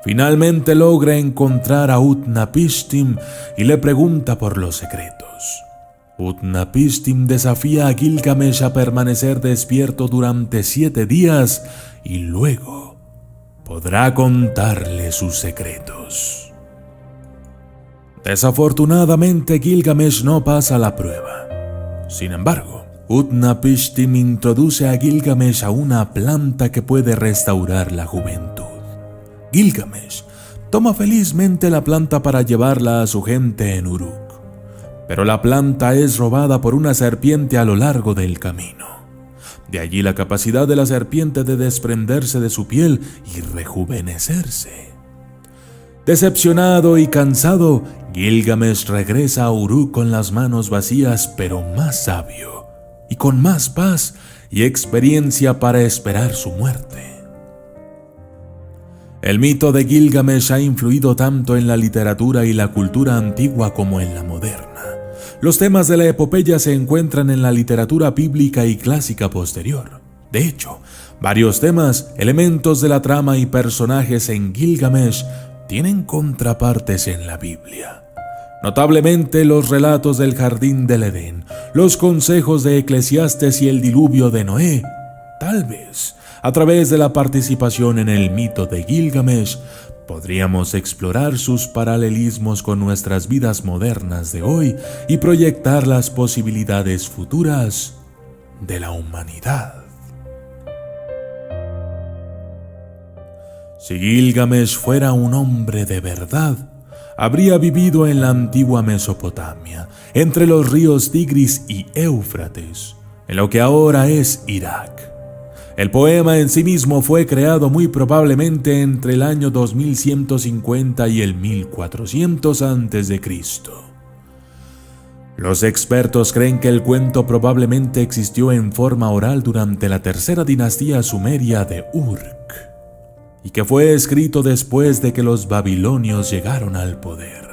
finalmente logra encontrar a Utnapishtim y le pregunta por los secretos. Utnapishtim desafía a Gilgamesh a permanecer despierto durante 7 días y luego podrá contarle sus secretos. Desafortunadamente, Gilgamesh no pasa la prueba. Sin embargo, Utnapishtim introduce a Gilgamesh a una planta que puede restaurar la juventud. Gilgamesh toma felizmente la planta para llevarla a su gente en Uruk. Pero la planta es robada por una serpiente a lo largo del camino. De allí la capacidad de la serpiente de desprenderse de su piel y rejuvenecerse. Decepcionado y cansado, Gilgamesh regresa a Uruk con las manos vacías, pero más sabio y con más paz y experiencia para esperar su muerte. El mito de Gilgamesh ha influido tanto en la literatura y la cultura antigua como en la moderna. Los temas de la epopeya se encuentran en la literatura bíblica y clásica posterior. De hecho, varios temas, elementos de la trama y personajes en Gilgamesh tienen contrapartes en la Biblia. Notablemente los relatos del Jardín del Edén, los consejos de Eclesiastes y el diluvio de Noé. Tal vez, a través de la participación en el mito de Gilgamesh, podríamos explorar sus paralelismos con nuestras vidas modernas de hoy y proyectar las posibilidades futuras de la humanidad. Si Gilgamesh fuera un hombre de verdad, habría vivido en la antigua Mesopotamia, entre los ríos Tigris y Éufrates, en lo que ahora es Irak. El poema en sí mismo fue creado muy probablemente entre el año 2150 y el 1400 a.C. Los expertos creen que el cuento probablemente existió en forma oral durante la tercera dinastía sumeria de Uruk y que fue escrito después de que los babilonios llegaron al poder.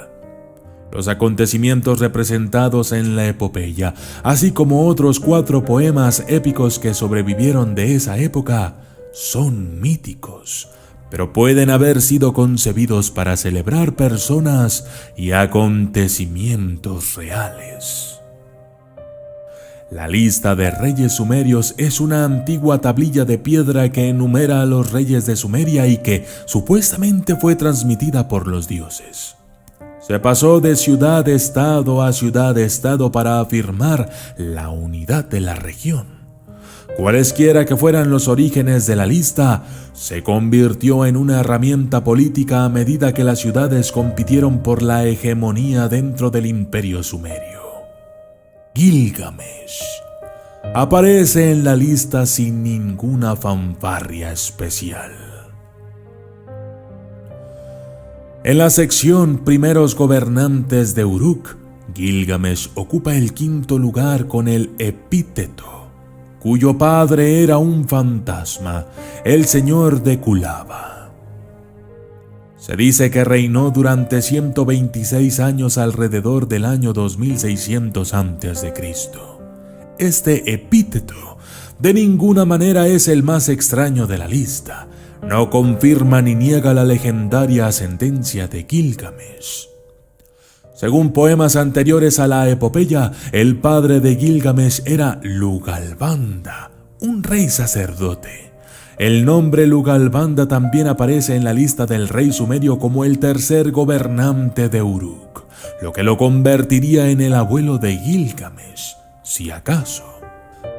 Los acontecimientos representados en la epopeya, así como otros 4 poemas épicos que sobrevivieron de esa época, son míticos, pero pueden haber sido concebidos para celebrar personas y acontecimientos reales. La lista de reyes sumerios es una antigua tablilla de piedra que enumera a los reyes de Sumeria y que supuestamente fue transmitida por los dioses. Se pasó de ciudad-estado a ciudad-estado para afirmar la unidad de la región. Cualesquiera que fueran los orígenes de la lista, se convirtió en una herramienta política a medida que las ciudades compitieron por la hegemonía dentro del imperio sumerio. Gilgamesh aparece en la lista sin ninguna fanfarria especial. En la sección Primeros gobernantes de Uruk, Gilgamesh ocupa el 5º lugar con el epíteto, cuyo padre era un fantasma, el señor de Kulaba. Se dice que reinó durante 126 años alrededor del año 2600 a.C. Este epíteto de ninguna manera es el más extraño de la lista. No confirma ni niega la legendaria ascendencia de Gilgamesh. Según poemas anteriores a la epopeya, el padre de Gilgamesh era Lugalbanda, un rey sacerdote. El nombre Lugalbanda también aparece en la lista del rey sumerio como el 3er gobernante de Uruk, lo que lo convertiría en el abuelo de Gilgamesh, si acaso,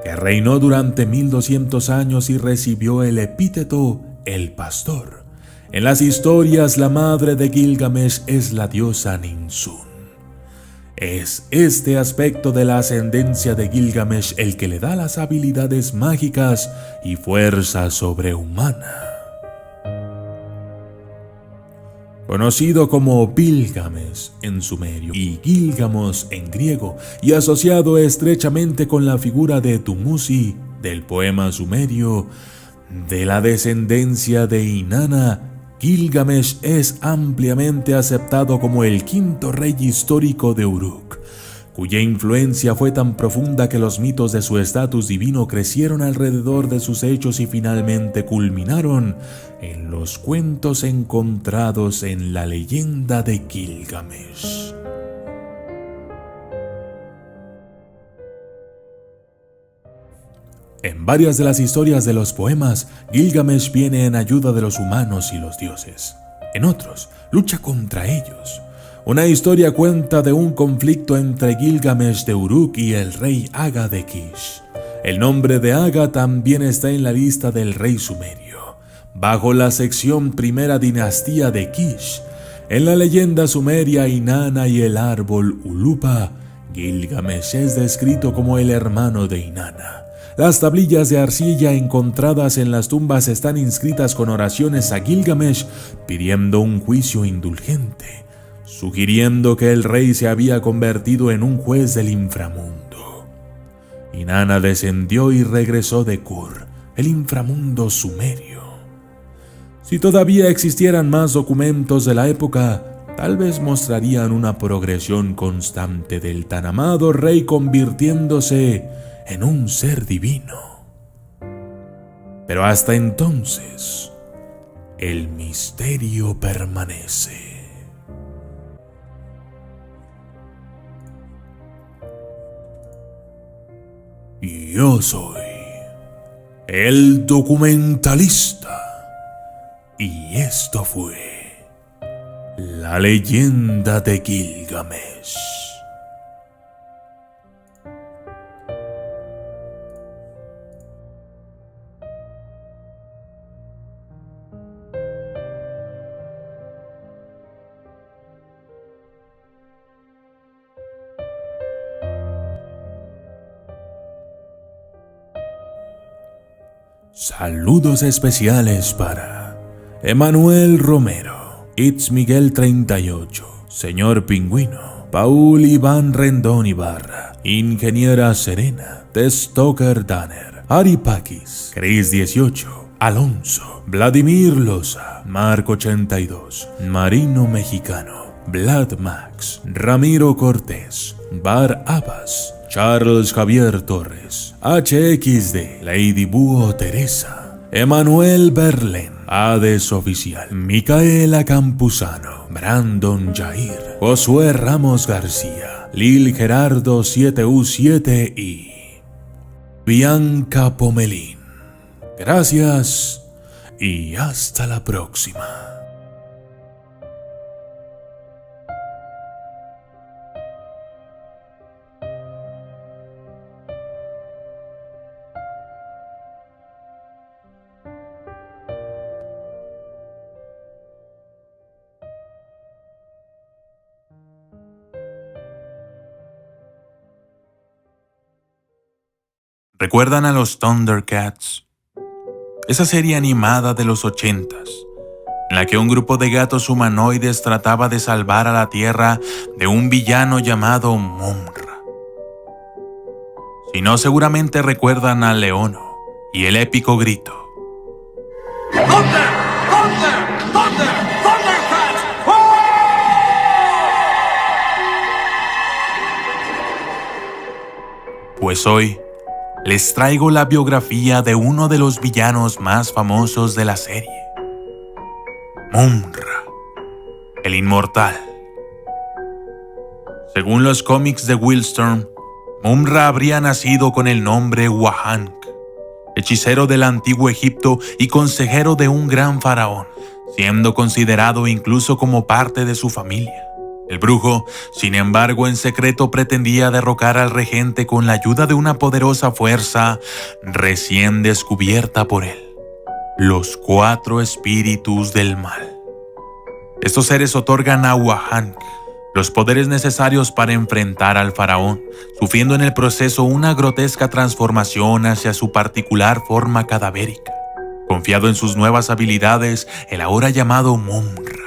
que reinó durante 1200 años y recibió el epíteto el pastor. En las historias, la madre de Gilgamesh es la diosa Ninsun. Es este aspecto de la ascendencia de Gilgamesh el que le da las habilidades mágicas y fuerza sobrehumana. Conocido como Bilgamesh en sumerio y Gilgamos en griego, y asociado estrechamente con la figura de Dumuzi del poema sumerio, de la descendencia de Inanna, Gilgamesh es ampliamente aceptado como el 5º rey histórico de Uruk, cuya influencia fue tan profunda que los mitos de su estatus divino crecieron alrededor de sus hechos y finalmente culminaron en los cuentos encontrados en la leyenda de Gilgamesh. En varias de las historias de los poemas, Gilgamesh viene en ayuda de los humanos y los dioses. En otros, lucha contra ellos. Una historia cuenta de un conflicto entre Gilgamesh de Uruk y el rey Aga de Kish. El nombre de Aga también está en la lista del rey sumerio, bajo la sección Primera dinastía de Kish. En la leyenda sumeria Inanna y el árbol Ulupa, Gilgamesh es descrito como el hermano de Inanna. Las tablillas de arcilla encontradas en las tumbas están inscritas con oraciones a Gilgamesh pidiendo un juicio indulgente, sugiriendo que el rey se había convertido en un juez del inframundo. Inanna descendió y regresó de Kur, el inframundo sumerio. Si todavía existieran más documentos de la época, tal vez mostrarían una progresión constante del tan amado rey convirtiéndose en un ser divino. Pero hasta entonces, el misterio permanece. Yo soy el documentalista y esto fue la leyenda de Gilgamesh. Saludos especiales para Emanuel Romero, It's Miguel 38, Señor Pingüino, Paul Iván Rendón Ibarra, Ingeniera Serena, The Stoker Danner, Ari Paquis, Chris 18, Alonso, Vladimir Loza, Marco 82, Marino Mexicano, Vlad Max, Ramiro Cortés, Bar Abbas, Charles Javier Torres, HXD, Lady Búho Teresa, Emanuel Berlén, Hades Oficial, Micaela Campuzano, Brandon Jair, Josué Ramos García, Lil Gerardo 7U7 y Bianca Pomelín. Gracias y hasta la próxima. ¿Recuerdan a los Thundercats? Esa serie animada de los 80s, en la que un grupo de gatos humanoides trataba de salvar a la Tierra de un villano llamado Mumm-Ra. Si no, seguramente recuerdan a Leono y el épico grito. ¡Thunder! ¡Thunder! ¡Thunder! ¡Thundercats! Pues hoy les traigo la biografía de uno de los villanos más famosos de la serie, Mumm-Ra, el Inmortal. Según los cómics de Wildstorm, Mumm-Ra habría nacido con el nombre Wahank, hechicero del antiguo Egipto y consejero de un gran faraón, siendo considerado incluso como parte de su familia. El brujo, sin embargo, en secreto pretendía derrocar al regente con la ayuda de una poderosa fuerza recién descubierta por él: los 4 espíritus del mal. Estos seres otorgan a Wahank los poderes necesarios para enfrentar al faraón, sufriendo en el proceso una grotesca transformación hacia su particular forma cadavérica. Confiado en sus nuevas habilidades, el ahora llamado Mumm-Ra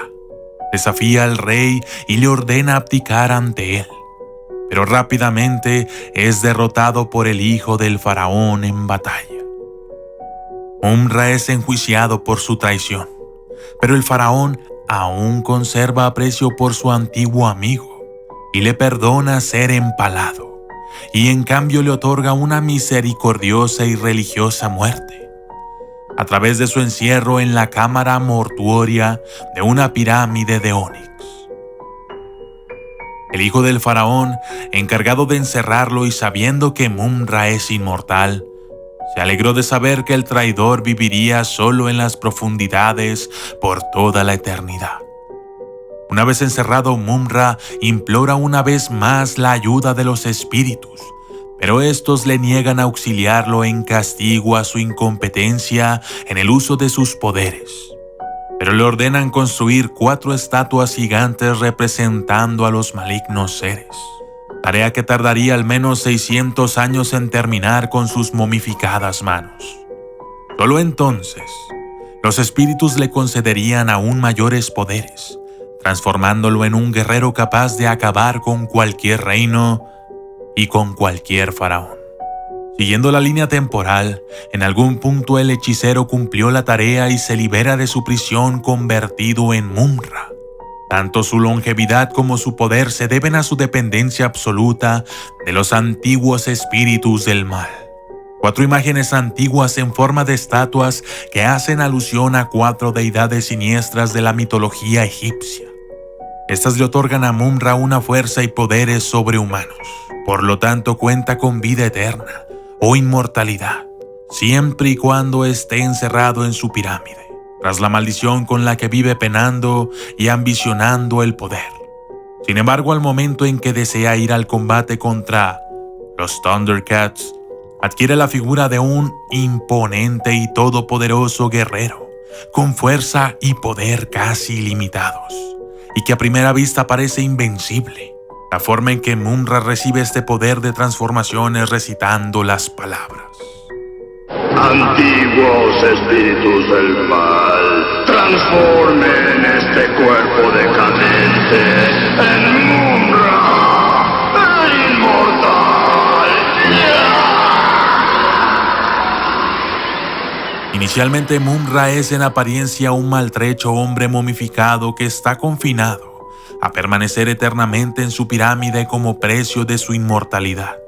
desafía al rey y le ordena abdicar ante él, pero rápidamente es derrotado por el hijo del faraón en batalla. Mumm-Ra es enjuiciado por su traición, pero el faraón aún conserva aprecio por su antiguo amigo y le perdona ser empalado, y en cambio le otorga una misericordiosa y religiosa muerte a través de su encierro en la cámara mortuoria de una pirámide de ónix. El hijo del faraón, encargado de encerrarlo y sabiendo que Mumm-Ra es inmortal, se alegró de saber que el traidor viviría solo en las profundidades por toda la eternidad. Una vez encerrado, Mumm-Ra implora una vez más la ayuda de los espíritus, pero estos le niegan a auxiliarlo en castigo a su incompetencia en el uso de sus poderes. Pero le ordenan construir 4 estatuas gigantes representando a los malignos seres, tarea que tardaría al menos 600 años en terminar con sus momificadas manos. Solo entonces, los espíritus le concederían aún mayores poderes, transformándolo en un guerrero capaz de acabar con cualquier reino y con cualquier faraón. Siguiendo la línea temporal, en algún punto el hechicero cumplió la tarea y se libera de su prisión convertido en Mumm-Ra. Tanto su longevidad como su poder se deben a su dependencia absoluta de los antiguos espíritus del mal. 4 imágenes antiguas en forma de estatuas que hacen alusión a 4 deidades siniestras de la mitología egipcia. Estas le otorgan a Mumm-Ra una fuerza y poderes sobrehumanos. Por lo tanto, cuenta con vida eterna o inmortalidad, siempre y cuando esté encerrado en su pirámide, tras la maldición con la que vive penando y ambicionando el poder. Sin embargo, al momento en que desea ir al combate contra los Thundercats, adquiere la figura de un imponente y todopoderoso guerrero, con fuerza y poder casi ilimitados, y que a primera vista parece invencible. La forma en que Mumm-Ra recibe este poder de transformación es recitando las palabras: Antiguos espíritus del mal, transformen este cuerpo decadente en Mumra, el inmortal. Inicialmente, Mumra es en apariencia un maltrecho hombre momificado que está confinado a permanecer eternamente en su pirámide como precio de su inmortalidad.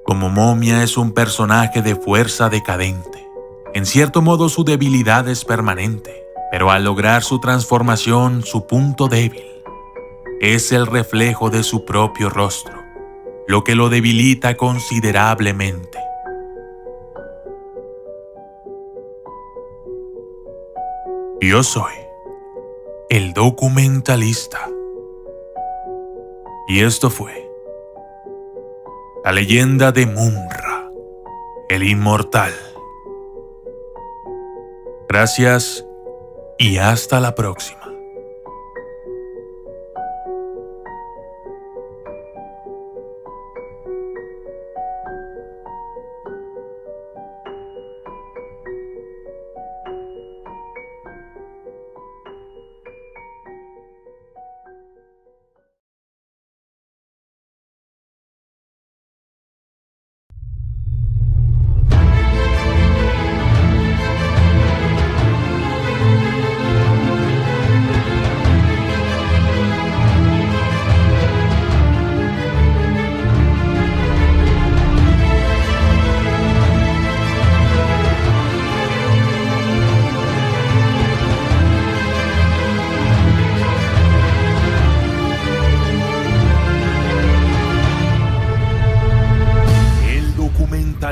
Como momia es un personaje de fuerza decadente. En cierto modo su debilidad es permanente, pero al lograr su transformación, su punto débil es el reflejo de su propio rostro, lo que lo debilita considerablemente. Yo soy el documentalista. Y esto fue la leyenda de Mumra, el inmortal. Gracias y hasta la próxima.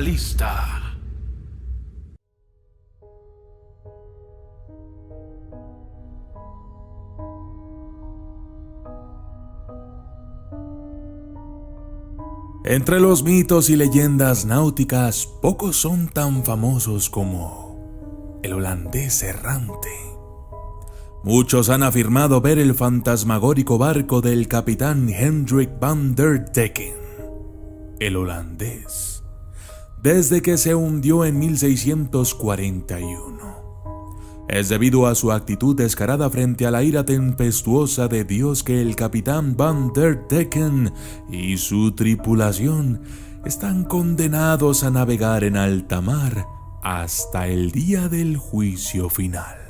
Lista. Entre los mitos y leyendas náuticas, pocos son tan famosos como el holandés errante. Muchos han afirmado ver el fantasmagórico barco del capitán Hendrik van der Decken, el holandés, desde que se hundió en 1641. Es debido a su actitud descarada frente a la ira tempestuosa de Dios que el capitán van der Decken y su tripulación están condenados a navegar en alta mar hasta el día del juicio final.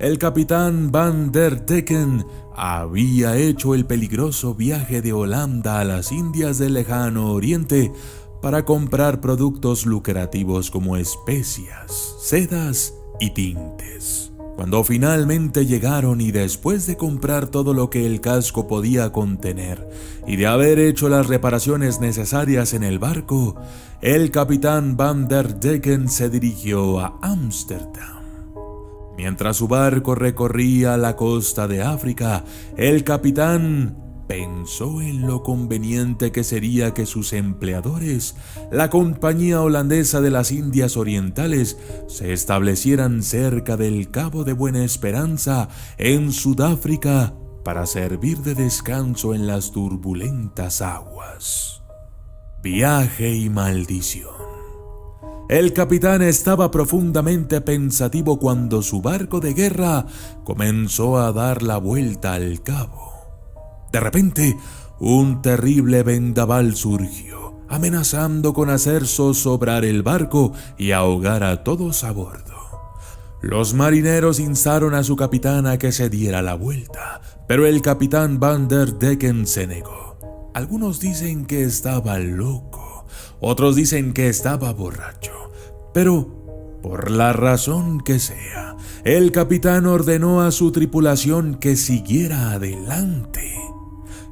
El capitán van der Decken había hecho el peligroso viaje de Holanda a las Indias del Lejano Oriente para comprar productos lucrativos como especias, sedas y tintes. Cuando finalmente llegaron y después de comprar todo lo que el casco podía contener y de haber hecho las reparaciones necesarias en el barco, el capitán van der Decken se dirigió a Ámsterdam. Mientras su barco recorría la costa de África, el capitán pensó en lo conveniente que sería que sus empleadores, la Compañía Holandesa de las Indias Orientales, se establecieran cerca del Cabo de Buena Esperanza, en Sudáfrica, para servir de descanso en las turbulentas aguas. Viaje y maldición. El capitán estaba profundamente pensativo cuando su barco de guerra comenzó a dar la vuelta al cabo. De repente, un terrible vendaval surgió, amenazando con hacer zozobrar el barco y ahogar a todos a bordo. Los marineros instaron a su capitán a que se diera la vuelta, pero el capitán van der Decken se negó. Algunos dicen que estaba loco, otros dicen que estaba borracho. Pero, por la razón que sea, el capitán ordenó a su tripulación que siguiera adelante.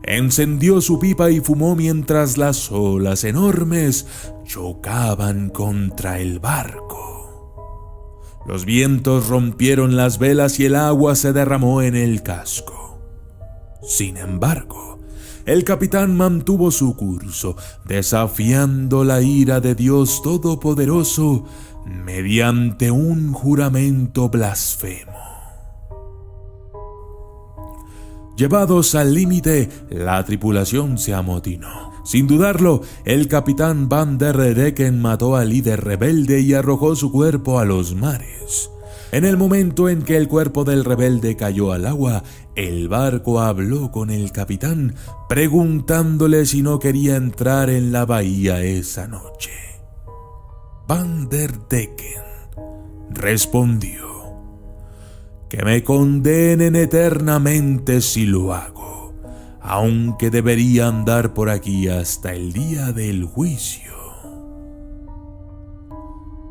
Encendió su pipa y fumó mientras las olas enormes chocaban contra el barco. Los vientos rompieron las velas y el agua se derramó en el casco. Sin embargo, el capitán mantuvo su curso, desafiando la ira de Dios Todopoderoso mediante un juramento blasfemo. Llevados al límite, la tripulación se amotinó. Sin dudarlo, el capitán Van der Decken mató al líder rebelde y arrojó su cuerpo a los mares. En el momento en que el cuerpo del rebelde cayó al agua, el barco habló con el capitán, preguntándole si no quería entrar en la bahía esa noche. Van der Decken respondió: que me condenen eternamente si lo hago, aunque debería andar por aquí hasta el día del juicio.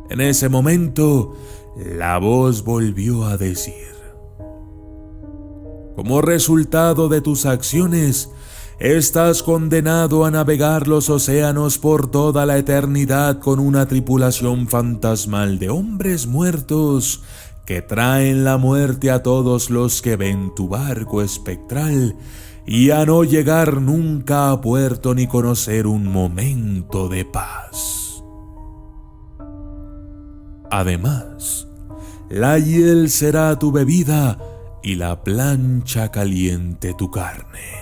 En ese momento, la voz volvió a decir: como resultado de tus acciones, estás condenado a navegar los océanos por toda la eternidad con una tripulación fantasmal de hombres muertos que traen la muerte a todos los que ven tu barco espectral, y a no llegar nunca a puerto ni conocer un momento de paz. Además, la hiel será tu bebida y la plancha caliente tu carne.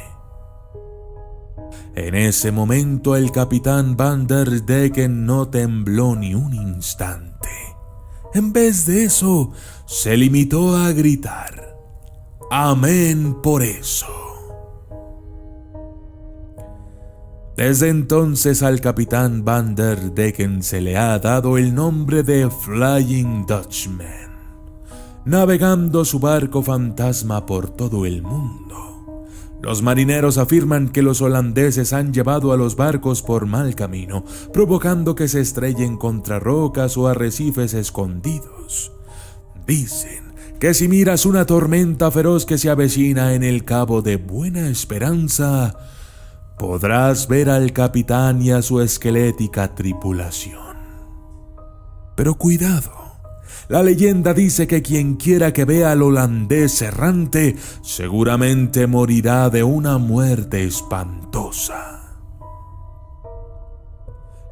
En ese momento el capitán Van der Decken no tembló ni un instante. En vez de eso, se limitó a gritar: ¡Amén por eso! Desde entonces al capitán Van der Decken se le ha dado el nombre de Flying Dutchman, navegando su barco fantasma por todo el mundo. Los marineros afirman que los holandeses han llevado a los barcos por mal camino, provocando que se estrellen contra rocas o arrecifes escondidos. Dicen que si miras una tormenta feroz que se avecina en el Cabo de Buena Esperanza, podrás ver al capitán y a su esquelética tripulación. Pero cuidado, la leyenda dice que quien quiera que vea al holandés errante seguramente morirá de una muerte espantosa.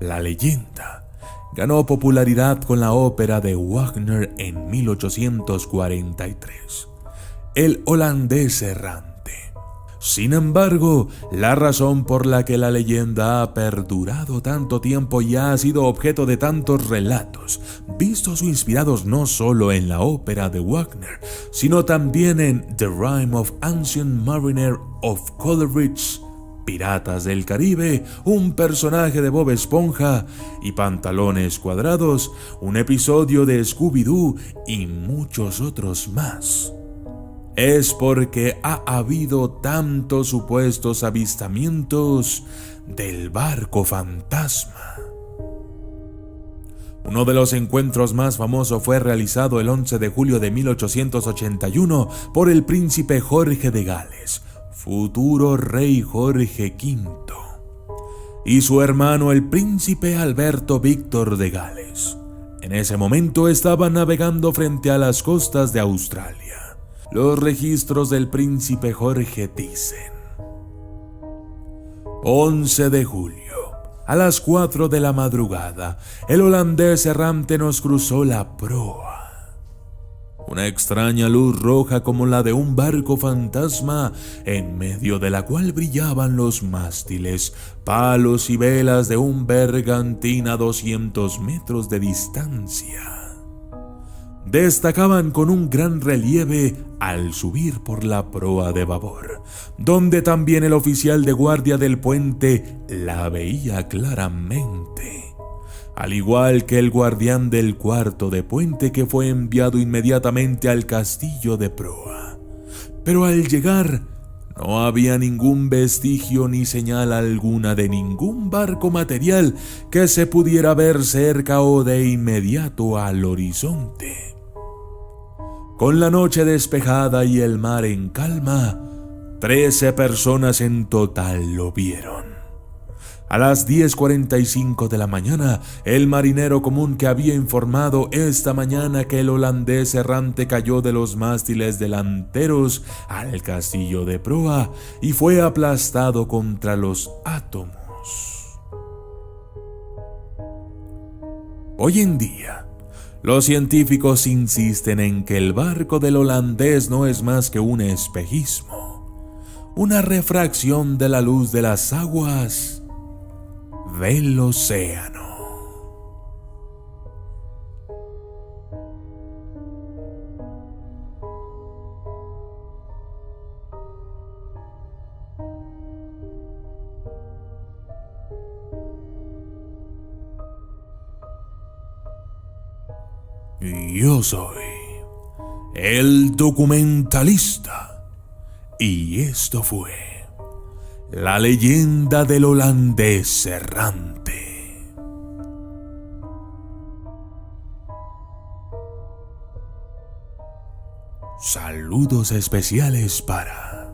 La leyenda ganó popularidad con la ópera de Wagner en 1843, El holandés errante. Sin embargo, la razón por la que la leyenda ha perdurado tanto tiempo y ha sido objeto de tantos relatos, vistos o inspirados no solo en la ópera de Wagner, sino también en The Rime of Ancient Mariner of Coleridge, Piratas del Caribe, un personaje de Bob Esponja y Pantalones Cuadrados, un episodio de Scooby-Doo y muchos otros más, es porque ha habido tantos supuestos avistamientos del barco fantasma. Uno de los encuentros más famosos fue realizado el 11 de julio de 1881 por el príncipe Jorge de Gales, futuro rey Jorge V, y su hermano el príncipe Alberto Víctor de Gales. En ese momento estaban navegando frente a las costas de Australia. Los registros del príncipe Jorge dicen: 11 de julio, a las 4 de la madrugada, el holandés errante nos cruzó la proa. Una extraña luz roja como la de un barco fantasma, en medio de la cual brillaban los mástiles, palos y velas de un bergantín a 200 metros de distancia. Destacaban con un gran relieve al subir por la proa de babor, donde también el oficial de guardia del puente la veía claramente, al igual que el guardián del cuarto de puente, que fue enviado inmediatamente al castillo de proa. Pero al llegar, no había ningún vestigio ni señal alguna de ningún barco material que se pudiera ver cerca o de inmediato al horizonte. Con la noche despejada y el mar en calma, 13 personas en total lo vieron. A las 10:45 de la mañana, el marinero común que había informado esta mañana que el holandés errante cayó de los mástiles delanteros al castillo de proa y fue aplastado contra los átomos. Hoy en día, los científicos insisten en que el barco del holandés no es más que un espejismo, una refracción de la luz de las aguas del océano. Yo soy el documentalista y esto fue la leyenda del holandés errante. Saludos especiales para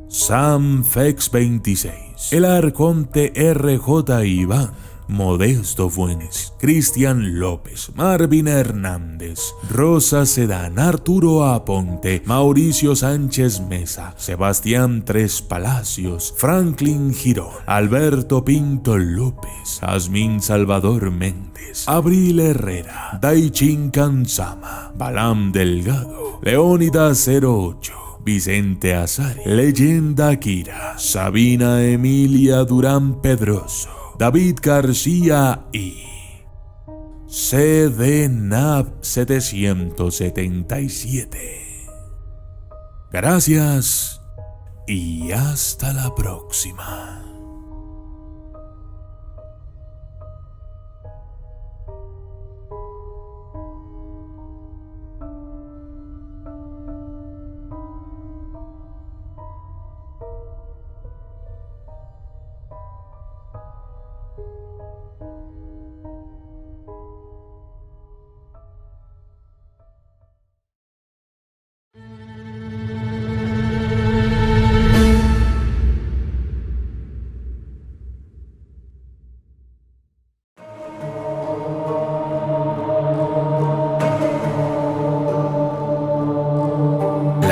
Sam Fex 26, el Arconte RJ Iván, Modesto Fuentes, Cristian López, Marvin Hernández, Rosa Sedán, Arturo Aponte, Mauricio Sánchez Mesa, Sebastián Tres Palacios, Franklin Girón, Alberto Pinto López, Asmín Salvador Méndez, Abril Herrera, Daichin Kansama, Balam Delgado, Leónidas 08, Vicente Azar, Leyenda Akira, Sabina Emilia Durán Pedroso, David García y CDNAV 777. Gracias y hasta la próxima.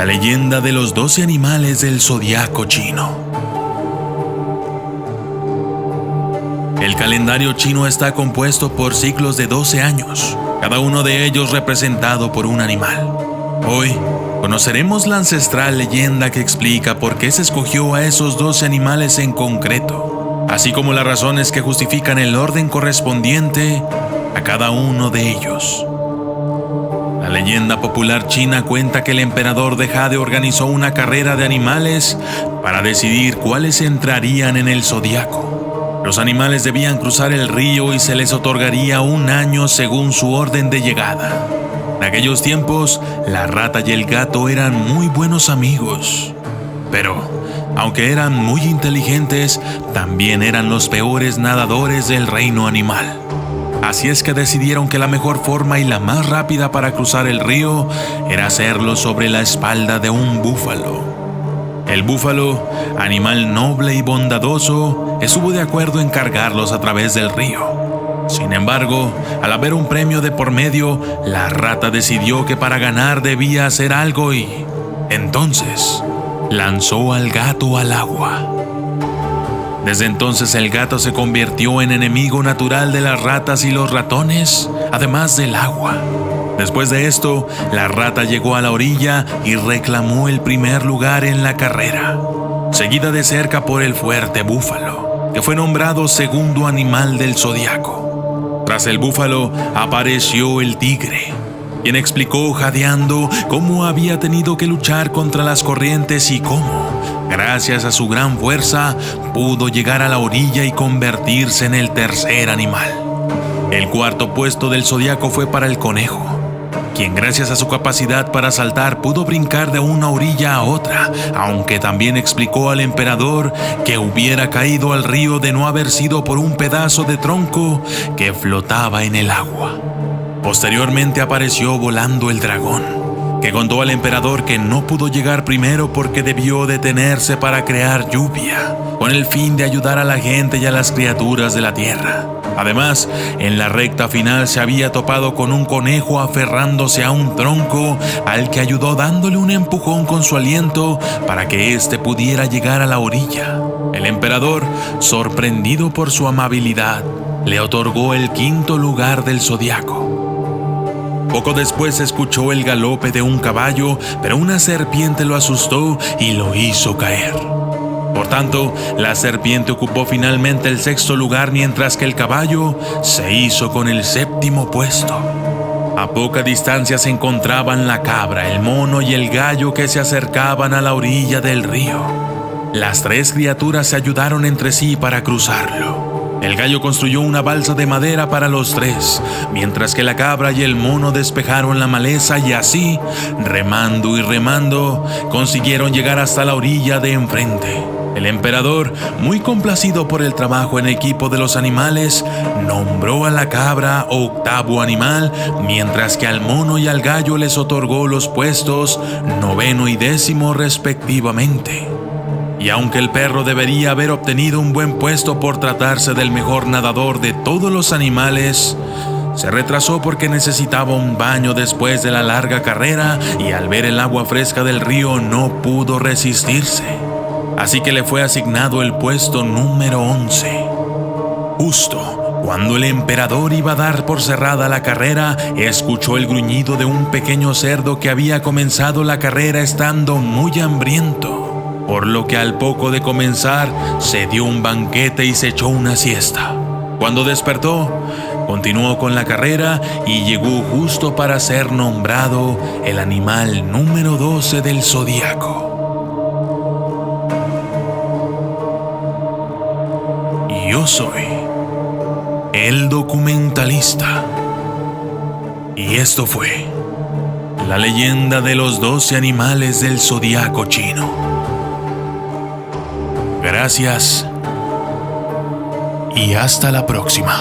La leyenda de los 12 animales del zodiaco chino. El calendario chino está compuesto por ciclos de 12 años, cada uno de ellos representado por un animal. Hoy conoceremos la ancestral leyenda que explica por qué se escogió a esos 12 animales en concreto, así como las razones que justifican el orden correspondiente a cada uno de ellos. La leyenda popular china cuenta que el emperador de Jade organizó una carrera de animales para decidir cuáles entrarían en el zodiaco. Los animales debían cruzar el río y se les otorgaría un año según su orden de llegada. En aquellos tiempos, la rata y el gato eran muy buenos amigos. Pero, aunque eran muy inteligentes, también eran los peores nadadores del reino animal. Así es que decidieron que la mejor forma y la más rápida para cruzar el río era hacerlo sobre la espalda de un búfalo. El búfalo, animal noble y bondadoso, estuvo de acuerdo en cargarlos a través del río. Sin embargo, al haber un premio de por medio, la rata decidió que para ganar debía hacer algo y, entonces, lanzó al gato al agua. Desde entonces el gato se convirtió en enemigo natural de las ratas y los ratones, además del agua. Después de esto, la rata llegó a la orilla y reclamó el primer lugar en la carrera, seguida de cerca por el fuerte búfalo, que fue nombrado segundo animal del zodiaco. Tras el búfalo apareció el tigre, quien explicó jadeando cómo había tenido que luchar contra las corrientes y cómo, gracias a su gran fuerza, pudo llegar a la orilla y convertirse en el tercer animal. El cuarto puesto del zodiaco fue para el conejo, quien gracias a su capacidad para saltar pudo brincar de una orilla a otra, aunque también explicó al emperador que hubiera caído al río de no haber sido por un pedazo de tronco que flotaba en el agua. Posteriormente apareció volando el dragón, que contó al emperador que no pudo llegar primero porque debió detenerse para crear lluvia, con el fin de ayudar a la gente y a las criaturas de la tierra. Además, en la recta final se había topado con un conejo aferrándose a un tronco, al que ayudó dándole un empujón con su aliento para que éste pudiera llegar a la orilla. El emperador, sorprendido por su amabilidad, le otorgó el quinto lugar del zodiaco. Poco después escuchó el galope de un caballo, pero una serpiente lo asustó y lo hizo caer. Por tanto, la serpiente ocupó finalmente el 6º lugar, mientras que el caballo se hizo con el 7º puesto. A poca distancia se encontraban la cabra, el mono y el gallo, que se acercaban a la orilla del río. Las 3 criaturas se ayudaron entre sí para cruzarlo. El gallo construyó una balsa de madera para los 3, mientras que la cabra y el mono despejaron la maleza y así, remando y remando, consiguieron llegar hasta la orilla de enfrente. El emperador, muy complacido por el trabajo en equipo de los animales, nombró a la cabra 8º animal, mientras que al mono y al gallo les otorgó los puestos 9º y 10º respectivamente. Y aunque el perro debería haber obtenido un buen puesto por tratarse del mejor nadador de todos los animales, se retrasó porque necesitaba un baño después de la larga carrera y al ver el agua fresca del río no pudo resistirse. Así que le fue asignado el puesto número 11. Justo cuando el emperador iba a dar por cerrada la carrera, escuchó el gruñido de un pequeño cerdo que había comenzado la carrera estando muy hambriento, por lo que al poco de comenzar se dio un banquete y se echó una siesta. Cuando despertó, continuó con la carrera y llegó justo para ser nombrado el animal número 12 del zodiaco. Yo soy el documentalista. Y esto fue la leyenda de los 12 animales del zodiaco chino. Gracias y hasta la próxima.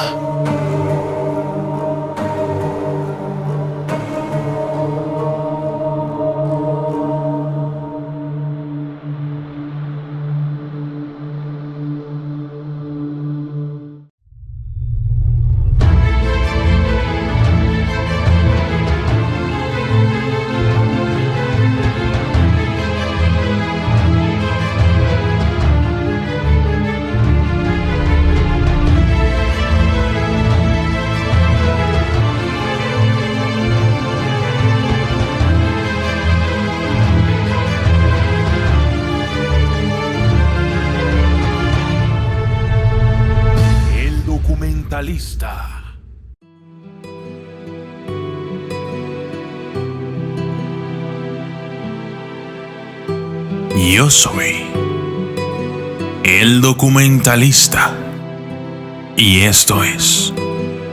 Yo soy el documentalista. Y esto es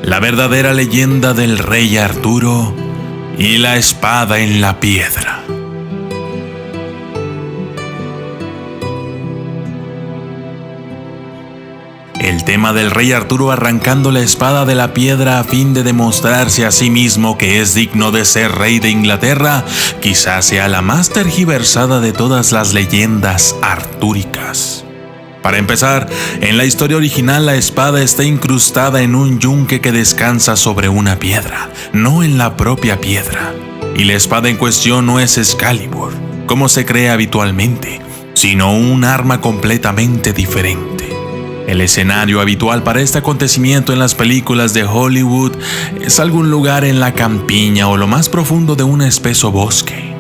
la verdadera leyenda del rey Arturo y la espada en la piedra. El tema del rey Arturo arrancando la espada de la piedra a fin de demostrarse a sí mismo que es digno de ser rey de Inglaterra, quizás sea la más tergiversada de todas las leyendas artúricas. Para empezar, en la historia original la espada está incrustada en un yunque que descansa sobre una piedra, no en la propia piedra. Y la espada en cuestión no es Excalibur, como se cree habitualmente, sino un arma completamente diferente. El escenario habitual para este acontecimiento en las películas de Hollywood es algún lugar en la campiña o lo más profundo de un espeso bosque.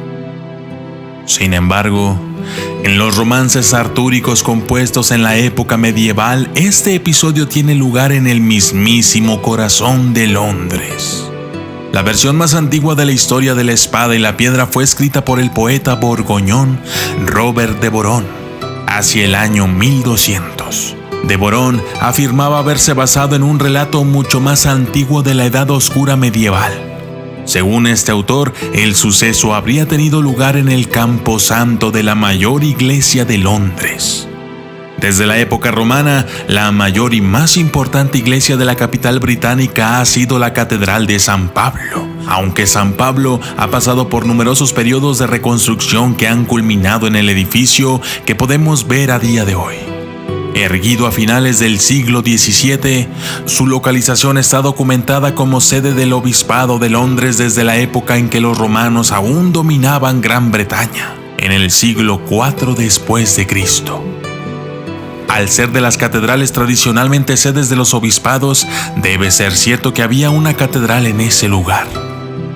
Sin embargo, en los romances artúricos compuestos en la época medieval, este episodio tiene lugar en el mismísimo corazón de Londres. La versión más antigua de la historia de la espada y la piedra fue escrita por el poeta borgoñón Robert de Boron hacia el año 1200. De Boron afirmaba haberse basado en un relato mucho más antiguo de la Edad Oscura medieval. Según este autor, el suceso habría tenido lugar en el camposanto de la mayor iglesia de Londres. Desde la época romana, la mayor y más importante iglesia de la capital británica ha sido la Catedral de San Pablo, aunque San Pablo ha pasado por numerosos periodos de reconstrucción que han culminado en el edificio que podemos ver a día de hoy. Erguido a finales del siglo XVII, su localización está documentada como sede del obispado de Londres desde la época en que los romanos aún dominaban Gran Bretaña, en el siglo IV después de Cristo. Al ser de las catedrales tradicionalmente sedes de los obispados, debe ser cierto que había una catedral en ese lugar.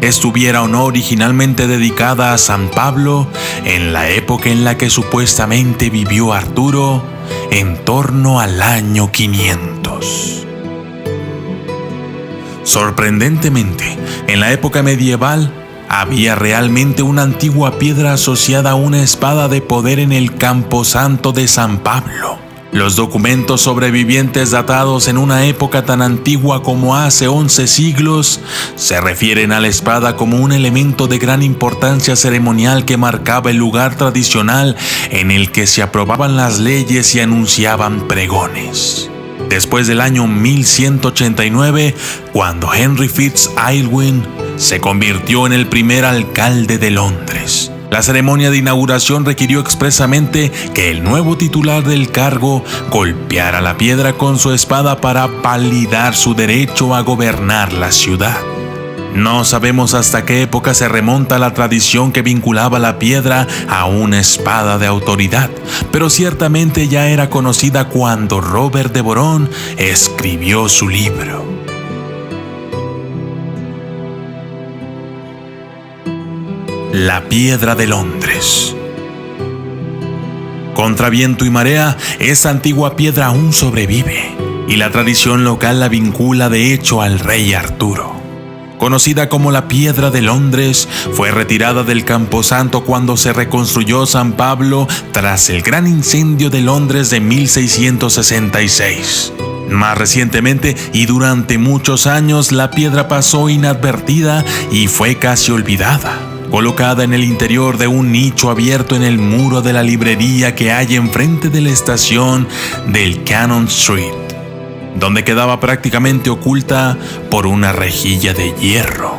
estuviera o no originalmente dedicada a San Pablo en la época en la que supuestamente vivió Arturo, en torno al año 500. Sorprendentemente, en la época medieval, había realmente una antigua piedra asociada a una espada de poder en el camposanto de San Pablo. Los documentos sobrevivientes datados en una época tan antigua como hace 11 siglos se refieren a la espada como un elemento de gran importancia ceremonial que marcaba el lugar tradicional en el que se aprobaban las leyes y anunciaban pregones. Después del año 1189, cuando Henry Fitz-Aylwin se convirtió en el primer alcalde de Londres, la ceremonia de inauguración requirió expresamente que el nuevo titular del cargo golpeara la piedra con su espada para validar su derecho a gobernar la ciudad. No sabemos hasta qué época se remonta la tradición que vinculaba la piedra a una espada de autoridad, pero ciertamente ya era conocida cuando Robert de Boron escribió su libro. La piedra de Londres. Contra viento y marea, esta antigua piedra aún sobrevive, y la tradición local la vincula de hecho al rey Arturo. Conocida como la Piedra de Londres, fue retirada del camposanto cuando se reconstruyó San Pablo tras el gran incendio de Londres de 1666. Más recientemente y durante muchos años, la piedra pasó inadvertida y fue casi olvidada, colocada en el interior de un nicho abierto en el muro de la librería que hay enfrente de la estación del Cannon Street, donde quedaba prácticamente oculta por una rejilla de hierro.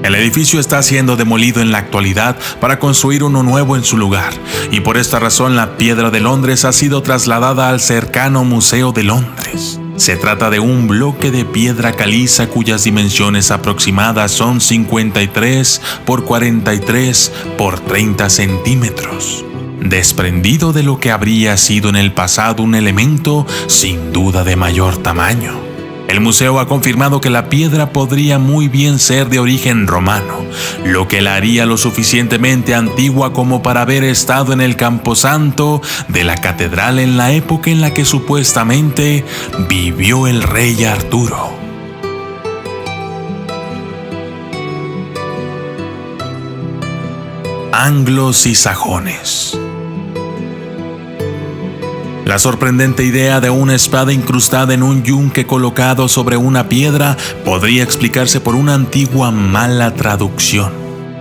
El edificio está siendo demolido en la actualidad para construir uno nuevo en su lugar, y por esta razón la Piedra de Londres ha sido trasladada al cercano Museo de Londres. Se trata de un bloque de piedra caliza cuyas dimensiones aproximadas son 53 por 43 por 30 centímetros, desprendido de lo que habría sido en el pasado un elemento sin duda de mayor tamaño. El museo ha confirmado que la piedra podría muy bien ser de origen romano, lo que la haría lo suficientemente antigua como para haber estado en el camposanto de la catedral en la época en la que supuestamente vivió el rey Arturo. Anglos y sajones. La sorprendente idea de una espada incrustada en un yunque colocado sobre una piedra podría explicarse por una antigua mala traducción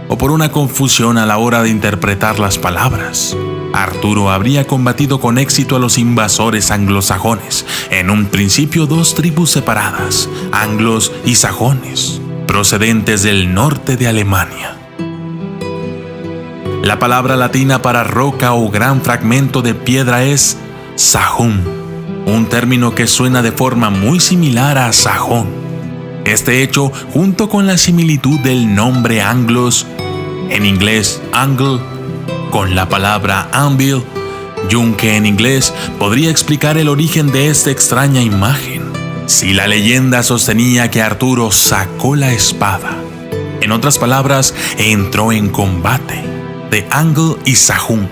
o por una confusión a la hora de interpretar las palabras. Arturo habría combatido con éxito a los invasores anglosajones, en un principio dos tribus separadas, anglos y sajones, procedentes del norte de Alemania. La palabra latina para roca o gran fragmento de piedra es Sahum, un término que suena de forma muy similar a sajón. Este hecho, junto con la similitud del nombre Anglos, en inglés angle, con la palabra anvil, yunque en inglés, podría explicar el origen de esta extraña imagen. Si la leyenda sostenía que Arturo sacó la espada, en otras palabras, entró en combate, de angle y sahum,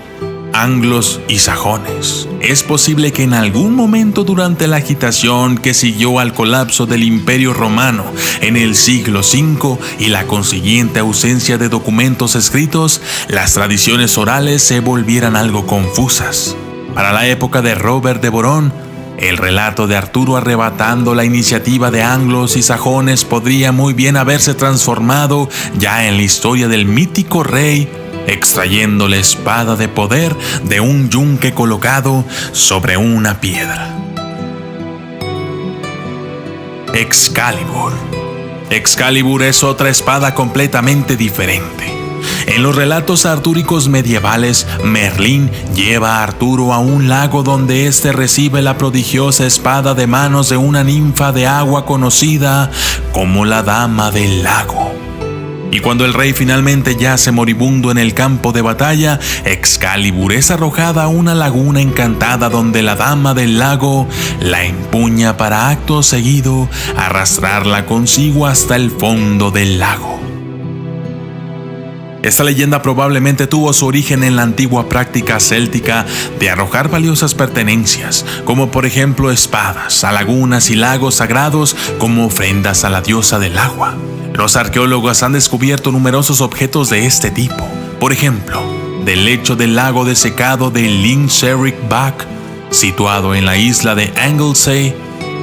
anglos y sajones. Es posible que en algún momento durante la agitación que siguió al colapso del Imperio Romano en el siglo V y la consiguiente ausencia de documentos escritos, las tradiciones orales se volvieran algo confusas. Para la época de Robert de Boron, el relato de Arturo arrebatando la iniciativa de anglos y sajones podría muy bien haberse transformado ya en la historia del mítico rey extrayendo la espada de poder de un yunque colocado sobre una piedra. Excalibur. Excalibur es otra espada completamente diferente. En los relatos artúricos medievales, Merlín lleva a Arturo a un lago donde éste recibe la prodigiosa espada de manos de una ninfa de agua conocida como la Dama del Lago. Y cuando el rey finalmente yace moribundo en el campo de batalla, Excalibur es arrojada a una laguna encantada donde la Dama del Lago la empuña para acto seguido arrastrarla consigo hasta el fondo del lago. Esta leyenda probablemente tuvo su origen en la antigua práctica céltica de arrojar valiosas pertenencias, como por ejemplo espadas, a lagunas y lagos sagrados como ofrendas a la diosa del agua. Los arqueólogos han descubierto numerosos objetos de este tipo, por ejemplo, del lecho del lago desecado de Llyn-Serrick Bach, situado en la isla de Anglesey,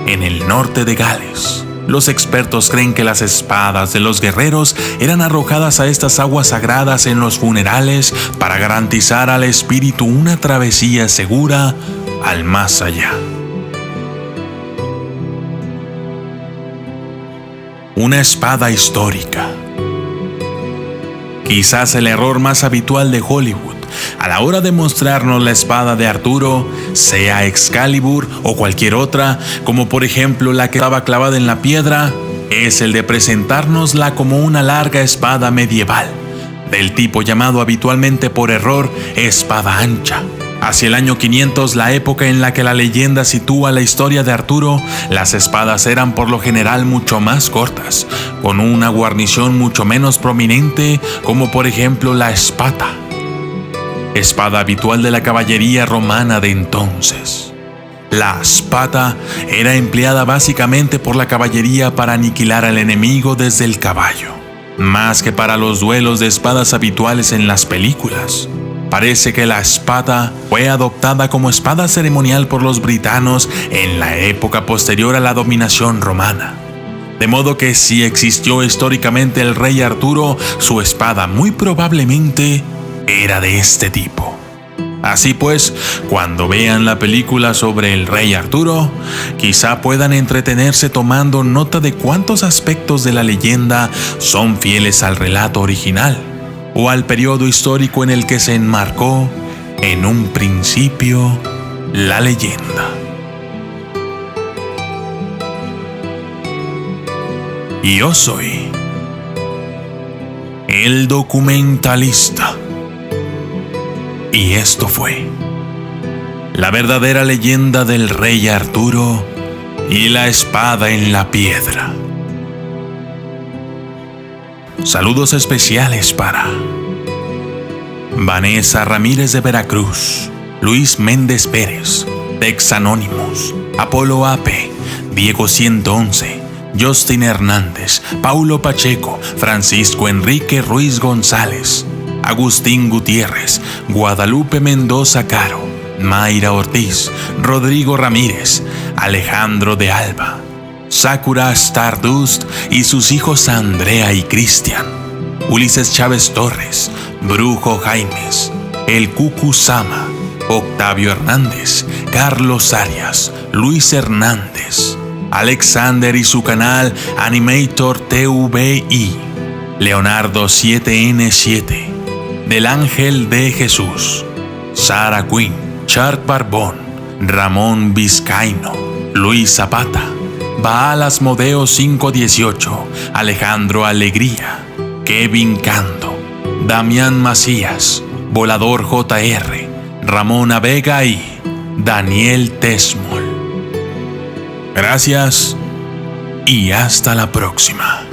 en el norte de Gales. Los expertos creen que las espadas de los guerreros eran arrojadas a estas aguas sagradas en los funerales para garantizar al espíritu una travesía segura al más allá. Una espada histórica. Quizás el error más habitual de Hollywood a la hora de mostrarnos la espada de Arturo, sea Excalibur o cualquier otra, como por ejemplo la que estaba clavada en la piedra, es el de presentárnosla como una larga espada medieval, del tipo llamado habitualmente por error espada ancha. Hacia el año 500, la época en la que la leyenda sitúa la historia de Arturo, las espadas eran por lo general mucho más cortas, con una guarnición mucho menos prominente, como por ejemplo la espata, espada habitual de la caballería romana de entonces. La spata era empleada básicamente por la caballería para aniquilar al enemigo desde el caballo, más que para los duelos de espadas habituales en las películas. Parece que la espada fue adoptada como espada ceremonial por los britanos en la época posterior a la dominación romana. De modo que si existió históricamente el rey Arturo, su espada muy probablemente era de este tipo. Así pues, cuando vean la película sobre el rey Arturo, quizá puedan entretenerse tomando nota de cuántos aspectos de la leyenda son fieles al relato original o al periodo histórico en el que se enmarcó en un principio la leyenda. Yo soy el documentalista. Y esto fue la verdadera leyenda del rey Arturo y la espada en la piedra. Saludos especiales para Vanessa Ramírez de Veracruz, Luis Méndez Pérez, Tex Anonymous, Apolo Ape, Diego 111, Justin Hernández, Paulo Pacheco, Francisco Enrique Ruiz González, Agustín Gutiérrez, Guadalupe Mendoza Caro, Mayra Ortiz, Rodrigo Ramírez, Alejandro de Alba, Sakura Stardust y sus hijos Andrea y Cristian, Ulises Chávez Torres, Brujo Jaimes, El Cucu Sama, Octavio Hernández, Carlos Arias, Luis Hernández, Alexander y su canal Animator TVI, Leonardo 7N7, Del Ángel de Jesús, Sara Quinn, Chark Barbón, Ramón Vizcaíno, Luis Zapata, Baal Asmodeo 518, Alejandro Alegría, Kevin Cando, Damián Macías, Volador JR, Ramona Vega y Daniel Tesmol. Gracias y hasta la próxima.